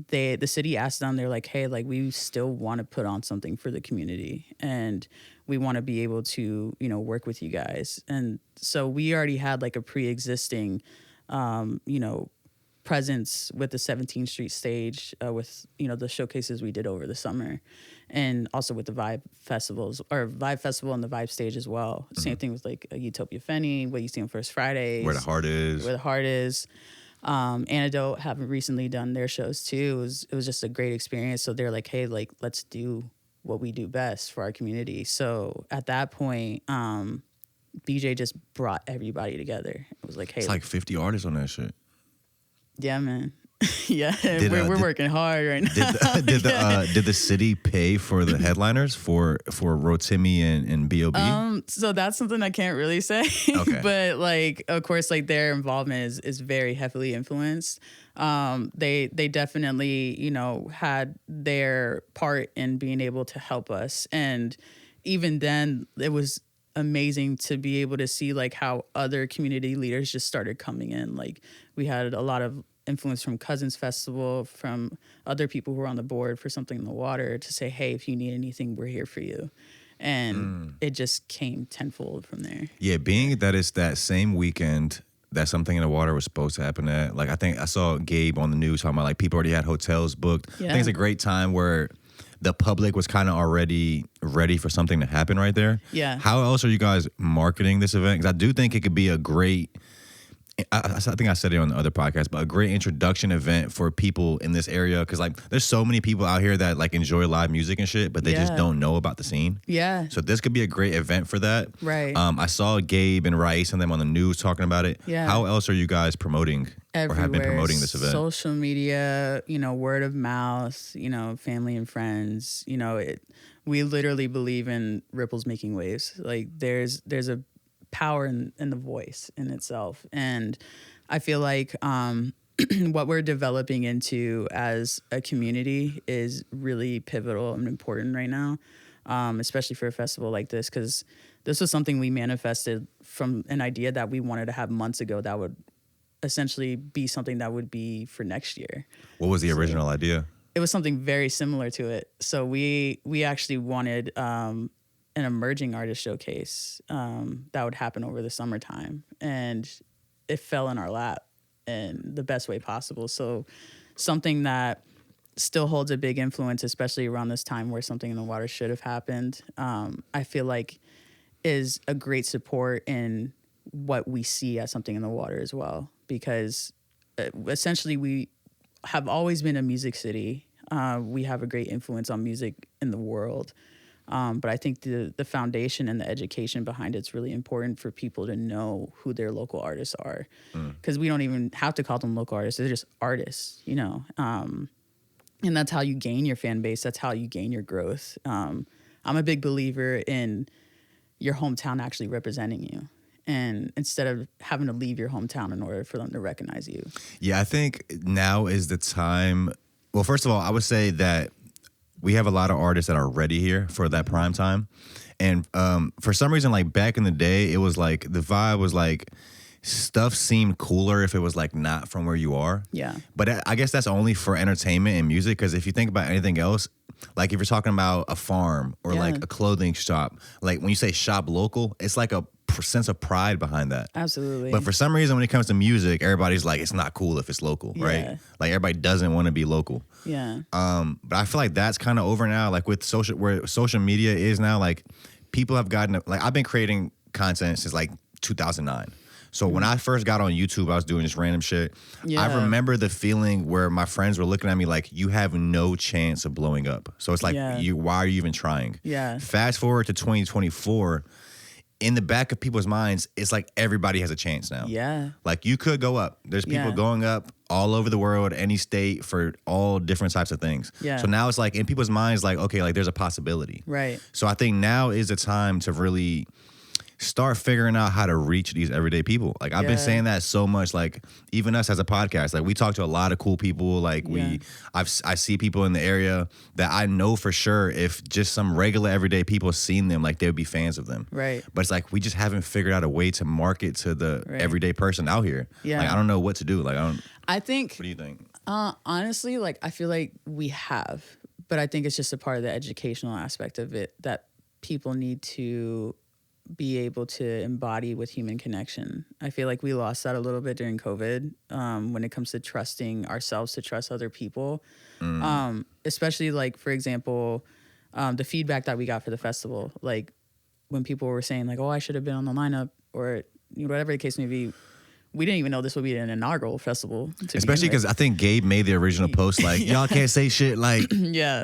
the city asked them, they're like, hey, like we still want to put on something for the community and we want to be able to, work with you guys. And so we already had like a pre-existing, presence with the 17th Street stage, with, the showcases we did over the summer, and also with the Vibe Festival and the Vibe stage as well. Mm-hmm. Same thing with like Utopia Fenny, What You See on First Fridays. Where the Heart Is. Antidote have recently done their shows too. It was just a great experience. So they're like, hey, like let's do what we do best for our community. So at that point, BJ just brought everybody together. It was like, hey, It's like 50 artists on that shit. yeah, man. Yeah, we're working hard right now. Did the city pay for the headliners for Rotimi and B.O.B.? So that's something I can't really say. Okay. But like, of course, like their involvement is very heavily influenced. They definitely, had their part in being able to help us. And even then it was amazing to be able to see like how other community leaders just started coming in. Like we had a lot of influence from Cousins Festival, from other people who were on the board for Something in the Water, to say, hey, if you need anything, we're here for you. And it just came tenfold from there. Yeah, being that it's that same weekend that Something in the Water was supposed to happen at, like I think I saw Gabe on the news talking about like people already had hotels booked. Yeah. I think it's a great time where the public was kind of already ready for something to happen right there. Yeah. How else are you guys marketing this event? Because I do think it could be a great, I think I said it on the other podcast, but a great introduction event for people in this area. Because like, there's so many people out here that like enjoy live music and shit, but they just don't know about the scene. Yeah. So this could be a great event for that. Right. I saw Gabe and Rice and them on the news talking about it. Yeah. How else are you guys promoting Everywhere. or have been promoting this event? Social media, word of mouth, family and friends. We literally believe in ripples making waves. Like there's a power in the voice in itself, and I feel like what we're developing into as a community is really pivotal and important right now, especially for a festival like this, because this was something we manifested from an idea that we wanted to have months ago that would essentially be something that would be for next year. What was the original idea? It was something very similar to it. So we actually wanted an emerging artist showcase that would happen over the summertime, and it fell in our lap in the best way possible. So something that still holds a big influence, especially around this time where Something in the Water should have happened, I feel like is a great support in what we see as Something in the Water as well, because essentially we have always been a music city. We have a great influence on music in the world. But I think the foundation and the education behind it's really important for people to know who their local artists are, because we don't even have to call them local artists. They're just artists, and that's how you gain your fan base. That's how you gain your growth. I'm a big believer in your hometown actually representing you, and instead of having to leave your hometown in order for them to recognize you. Yeah, I think now is the time. Well, first of all, I would say that we have a lot of artists that are ready here for that prime time. And for some reason, like back in the day, it was like the vibe was like stuff seemed cooler if it was like not from where you are. Yeah. But I guess that's only for entertainment and music, because if you think about anything else, like if you're talking about a farm or like a clothing shop, like when you say shop local, it's like a sense of pride behind that. Absolutely. But for some reason, when it comes to music, everybody's like, it's not cool if it's local, right? Like everybody doesn't want to be local. Yeah. But I feel like that's kind of over now. Like with where social media is now, like people have gotten, like I've been creating content since like 2009. So when I first got on YouTube, I was doing this random shit. Yeah. I remember the feeling where my friends were looking at me like, you have no chance of blowing up. So it's like, why are you even trying? Yeah. Fast forward to 2024, in the back of people's minds, it's like everybody has a chance now. Yeah. Like you could go up. There's people going up all over the world, any state, for all different types of things. Yeah. So now it's like in people's minds, like, okay, like there's a possibility. Right. So I think now is the time to really start figuring out how to reach these everyday people. Like I've been saying that so much, like even us as a podcast, like we talk to a lot of cool people. Like I see people in the area that I know for sure if just some regular everyday people seen them, like they would be fans of them. Right. But it's like, we just haven't figured out a way to market to the everyday person out here. Yeah. Like I don't know what to do. Like I think, what do you think? honestly, like I feel like we have, but I think it's just a part of the educational aspect of it that people need to be able to embody with human connection. I feel like we lost that a little bit during COVID when it comes to trusting ourselves to trust other people. Especially like, for example, the feedback that we got for the festival, like when people were saying like, oh, I should have been on the lineup, or whatever the case may be. We didn't even know this would be an inaugural festival. Especially because I think Gabe made the original post like, y'all can't say shit like,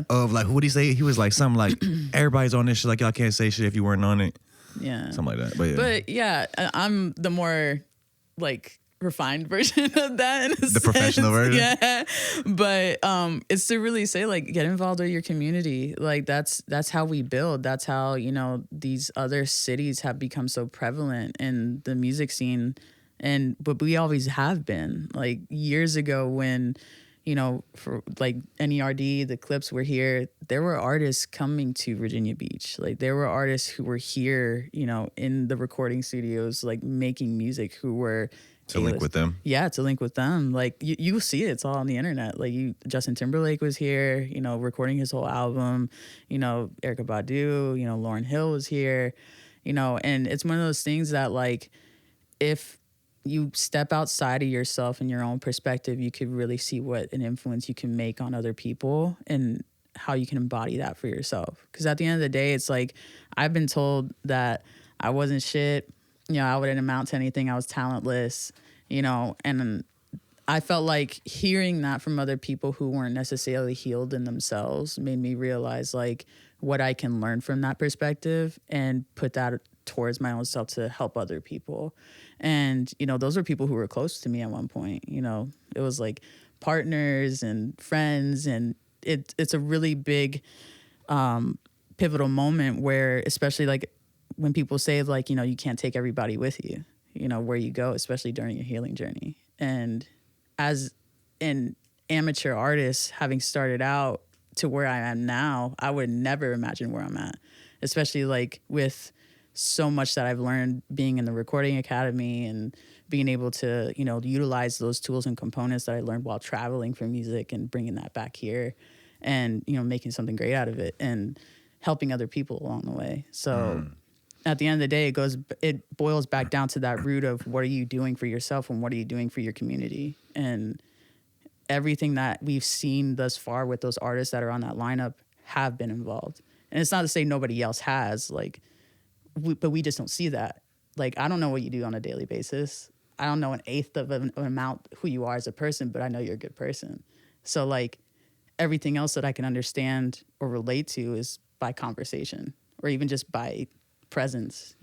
of like, what did he say? He was like, something like, everybody's on this shit, like y'all can't say shit if you weren't on it. Yeah. Something like that. But yeah, I'm the more like refined version of that in a sense. Professional version. Yeah. But it's to really say like, get involved with your community. Like that's how we build. That's how, these other cities have become so prevalent in the music scene. But we always have been. Like years ago when, for like NERD, the Clips were here, there were artists coming to Virginia Beach. Like there were artists who were here, in the recording studios, like making music, who were to link with them. Yeah, to link with them. Like you see it. It's all on the internet. Like Justin Timberlake was here, recording his whole album. Erykah Badu, Lauryn Hill was here, and it's one of those things that like, if you step outside of yourself and your own perspective, you could really see what an influence you can make on other people and how you can embody that for yourself. Because at the end of the day, it's like I've been told that I wasn't shit, I wouldn't amount to anything, I was talentless, and I felt like hearing that from other people who weren't necessarily healed in themselves made me realize like what I can learn from that perspective and put that towards my own self to help other people. And, those were people who were close to me at one point. It was like partners and friends, and it's a really big pivotal moment where, especially like when people say like, you can't take everybody with you, where you go, especially during your healing journey. And as an amateur artist, having started out to where I am now, I would never imagine where I'm at, especially like with so much that I've learned being in the recording academy and being able to, utilize those tools and components that I learned while traveling for music and bringing that back here and, making something great out of it and helping other people along the way. So at the end of the day, it boils back down to that root of what are you doing for yourself and what are you doing for your community? And everything that we've seen thus far with those artists that are on that lineup have been involved. And it's not to say nobody else has, like, but we just don't see that. Like, I don't know what you do on a daily basis. I don't know an eighth of an amount who you are as a person, but I know you're a good person. So, like, everything else that I can understand or relate to is by conversation or even just by presence,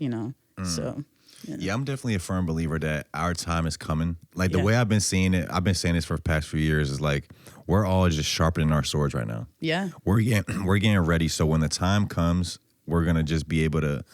So, Yeah, I'm definitely a firm believer that our time is coming. Like the way I've been seeing it, I've been saying this for the past few years, is like we're all just sharpening our swords right now. Yeah. We're getting ready. So when the time comes, we're gonna just be able to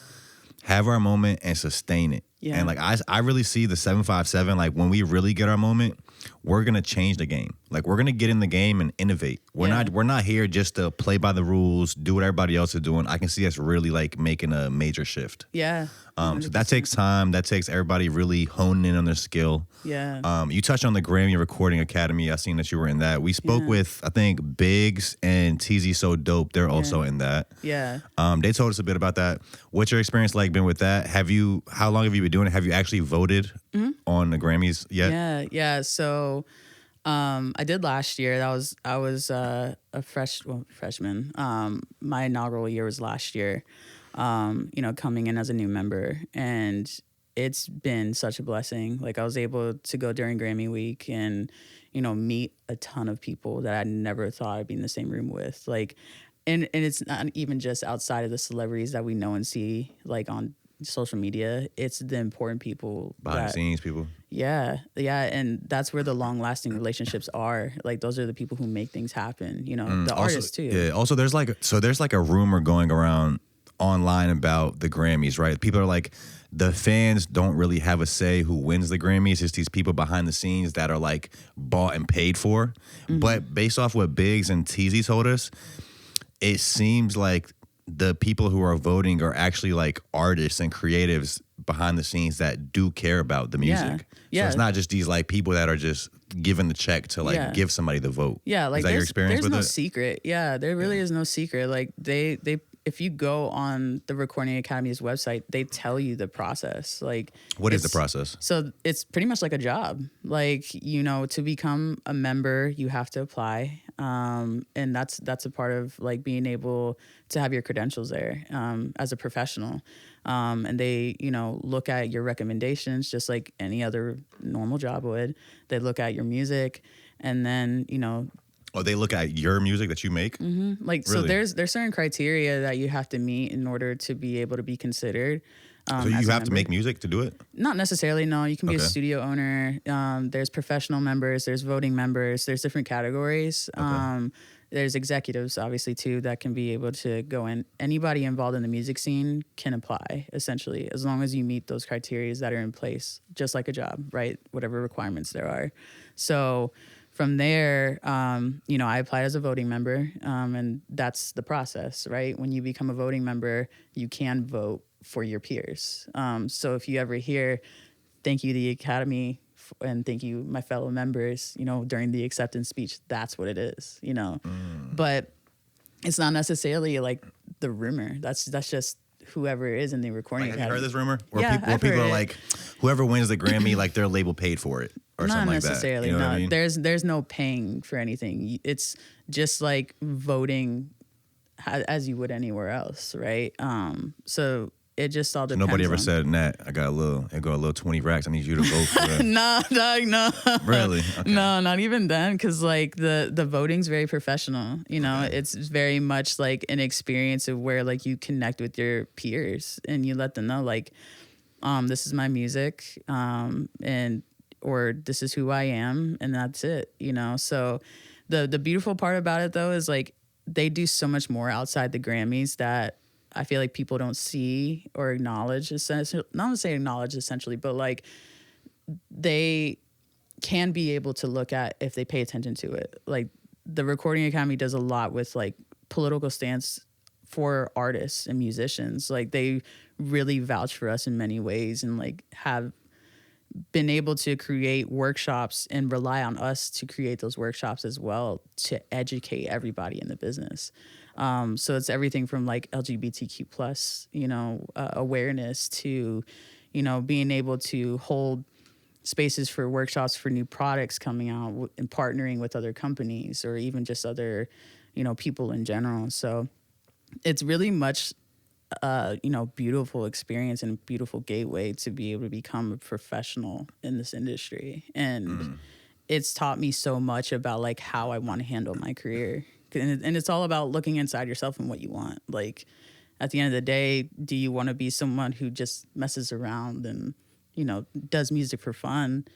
have our moment and sustain it. Yeah. And like I really see the 757, like when we really get our moment, we're gonna change the game. Like we're gonna get in the game and innovate. We're not here just to play by the rules, do what everybody else is doing. I can see us really like making a major shift. Yeah. So that takes time. That takes everybody really honing in on their skill. Yeah. You touched on the Grammy Recording Academy. I seen that you were in that. We spoke with, I think, Biggs and TZ So Dope. They're also in that. Yeah. They told us a bit about that. What's your experience like been with that? How long have you been doing it? Have you actually voted on the Grammys yet? Yeah. So I did last year. I was a freshman. My inaugural year was last year. Coming in as a new member, and it's been such a blessing. Like I was able to go during Grammy week and, meet a ton of people that I never thought I'd be in the same room with. Like, and it's not even just outside of the celebrities that we know and see, like on social media. It's the important people behind the scenes people. Yeah. And that's where the long lasting relationships are. Like those are the people who make things happen, the artists too. Yeah. Also there's like a rumor going around online about the Grammys, right? People are like, the fans don't really have a say who wins the Grammys. It's these people behind the scenes that are like bought and paid for. But based off what Biggs and TZ told us, it seems like the people who are voting are actually like artists and creatives behind the scenes that do care about the music. Yeah. So it's not just these like people that are just given the check to like give somebody the vote. Yeah, like is that your experience with it? There's no secret. Yeah, there really is no secret. Like they if you go on the Recording Academy's website, they tell you the process. Like, what is the process? So it's pretty much like a job. Like, to become a member, you have to apply. And that's a part of like being able to have your credentials there as a professional. And they, look at your recommendations just like any other normal job would. They look at your music and then, Oh, they look at your music that you make? Mm-hmm. Like, really? So there's certain criteria that you have to meet in order to be able to be considered. So you have to make music to do it? Not necessarily, no. You can be a studio owner. There's professional members. There's voting members. There's different categories. There's executives, obviously, too, that can be able to go in. Anybody involved in the music scene can apply, essentially, as long as you meet those criteria that are in place, just like a job, right? Whatever requirements there are. So from there, I applied as a voting member, and that's the process, right? When you become a voting member, you can vote for your peers. So if you ever hear, thank you, the Academy, and thank you, my fellow members, during the acceptance speech, that's what it is, But it's not necessarily like the rumor. That's just whoever is in the Recording Academy. Have you heard this rumor? Where people are like, whoever wins the Grammy, like their label paid for it. or not something necessarily. like that. You know No, what I mean? there's no paying for anything. It's just like voting as you would anywhere else, right? So it just all So depends. nobody ever on, said, Nat, I got a little 20 racks. I need you to vote for that. Nah, dog, no. Really? Okay. No, not even then, because like the voting's very professional. You know, Okay. it's very much like an experience of where like you connect with your peers and you let them know like, this is my music, and or this is who I am, and that's it. You know, so the beautiful part about it though is like they do so much more outside the Grammys that I feel like people don't see or acknowledge. Not to say acknowledge essentially, but like they can be able to look at if they pay attention to it. Like the Recording Academy does a lot with like political stance for artists and musicians. Like they really vouch for us in many ways and like have been able to create workshops and rely on us to create those workshops as well to educate everybody in the business. So it's everything from like LGBTQ plus, awareness to, being able to hold spaces for workshops for new products coming out and partnering with other companies or even just other, people in general. So it's really much beautiful experience and beautiful gateway to be able to become a professional in this industry. And it's taught me so much about like how I want to handle my career. And it's all about looking inside yourself and what you want. Like at the end of the day, do you want to be someone who just messes around and, does music for fun,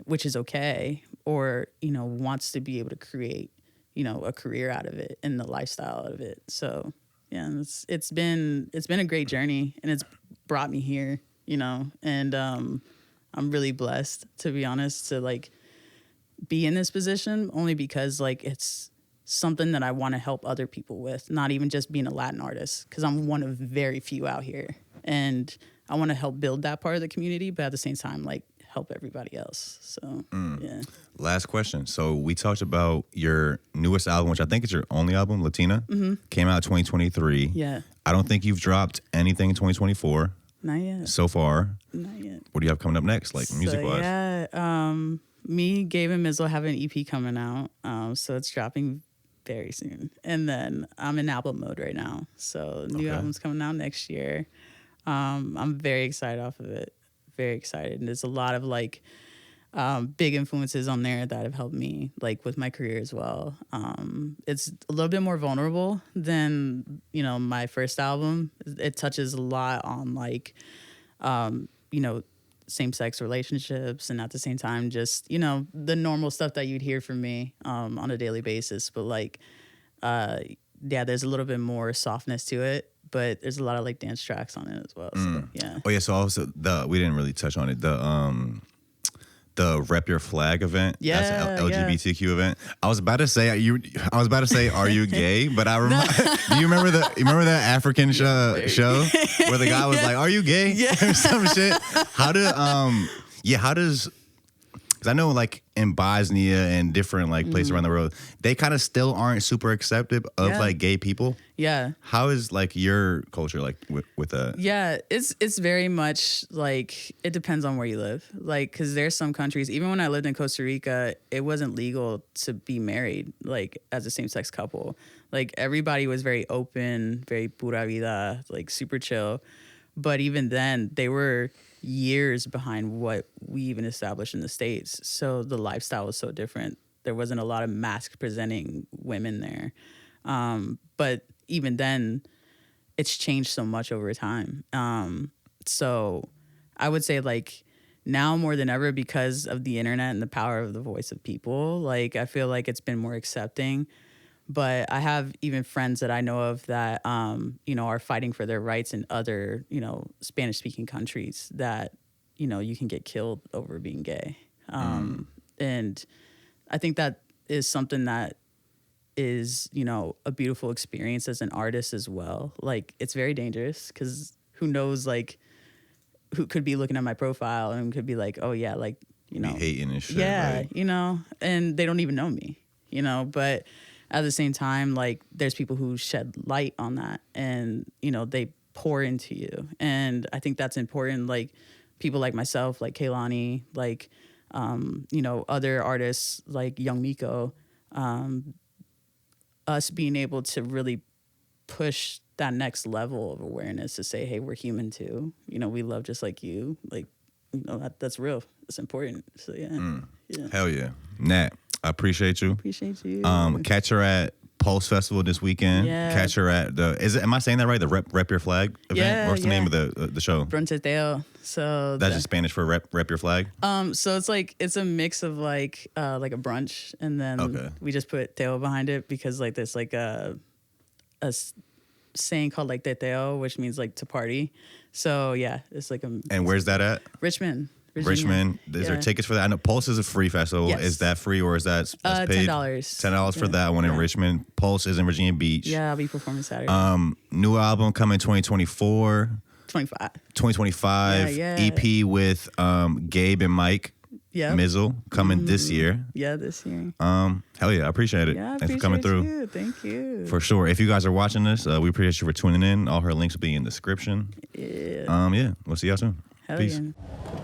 which is okay, or, wants to be able to create, a career out of it and the lifestyle out of it. So yeah, it's been a great journey and it's brought me here, and I'm really blessed, to be honest, to like be in this position only because like it's something that I want to help other people with, not even just being a Latin artist, because I'm one of very few out here and I want to help build that part of the community, but at the same time, like help everybody else. So yeah. Last question. So we talked about your newest album, which I think is your only album, Latina. Came out 2023. Yeah. I don't think you've dropped anything in 2024 Not yet. so far. Not yet. What do you have coming up next, like music-wise? Yeah. Me, Gabe, and Miz will have an EP coming out. So it's dropping very soon. And then I'm in album mode right now. So new album's coming out next year. I'm very excited off of it. Very excited. And there's a lot of like big influences on there that have helped me like with my career as well. It's a little bit more vulnerable than, my first album. It touches a lot on like, same-sex relationships and at the same time just, the normal stuff that you'd hear from me on a daily basis. But like, there's a little bit more softness to it. But there's a lot of like dance tracks on it as well. So, yeah. Oh yeah. So also we didn't really touch on it. The Rep Your Flag event. Yeah. That's an LGBTQ event. I was about to say, are you gay? But do you remember that African show where the guy was like, are you gay? Yeah. Or some shit. How does, because I know like in Bosnia and different like places around the world, they kind of still aren't super accepting of like gay people. Yeah. How is like your culture like with that? Yeah, it's very much like it depends on where you live. Like, because there's some countries, even when I lived in Costa Rica, it wasn't legal to be married like as a same-sex couple. Like everybody was very open, very pura vida, like super chill. But even then, they were years behind what we even established in the States. So the lifestyle was so different. There wasn't a lot of mask presenting women there. But even then, it's changed so much over time. So I would say like now more than ever, because of the internet and the power of the voice of people, like I feel like it's been more accepting. But I have even friends that I know of that, are fighting for their rights in other, Spanish-speaking countries that, you can get killed over being gay. And I think that is something that is, a beautiful experience as an artist as well. Like, it's very dangerous because who knows, like, who could be looking at my profile and could be like, oh, yeah, like, Be hating and shit. Yeah, right? And they don't even know me, but at the same time, like there's people who shed light on that and, they pour into you. And I think that's important. Like people like myself, like Kaylani, like other artists like Young Miko, us being able to really push that next level of awareness to say, hey, we're human too. We love just like you. Like, that's real. It's important. So yeah. Hell yeah. Nat, I appreciate you. Appreciate you. Catch her at Pulse Festival this weekend. Yeah. Catch her at am I saying that right? The Rep Your Flag event? Yeah, What's the name of the show? Bronteo. So that's just Spanish for Rep Your Flag? So it's a mix of like a brunch, and then we just put teo behind it because like there's like a saying called like teteo, which means like to party. So yeah, it's like And where's that at? Richmond. Virginia. Richmond. Is there tickets for that? I know Pulse is a free festival. Yes. Is that free or is that paid? $10. $10 for that one in Richmond. Pulse is in Virginia Beach. Yeah, I'll be performing Saturday. New album coming 2024. 2025. Yeah. EP with Gabe and Mike. Yeah. Mizzle coming this year. Yeah, this year. Hell yeah, I appreciate it. Yeah, Thanks for coming through. You. Thank you. For sure. If you guys are watching this, we appreciate you for tuning in. All her links will be in the description. Yeah. Yeah. We'll see y'all soon. Hell Peace. yeah.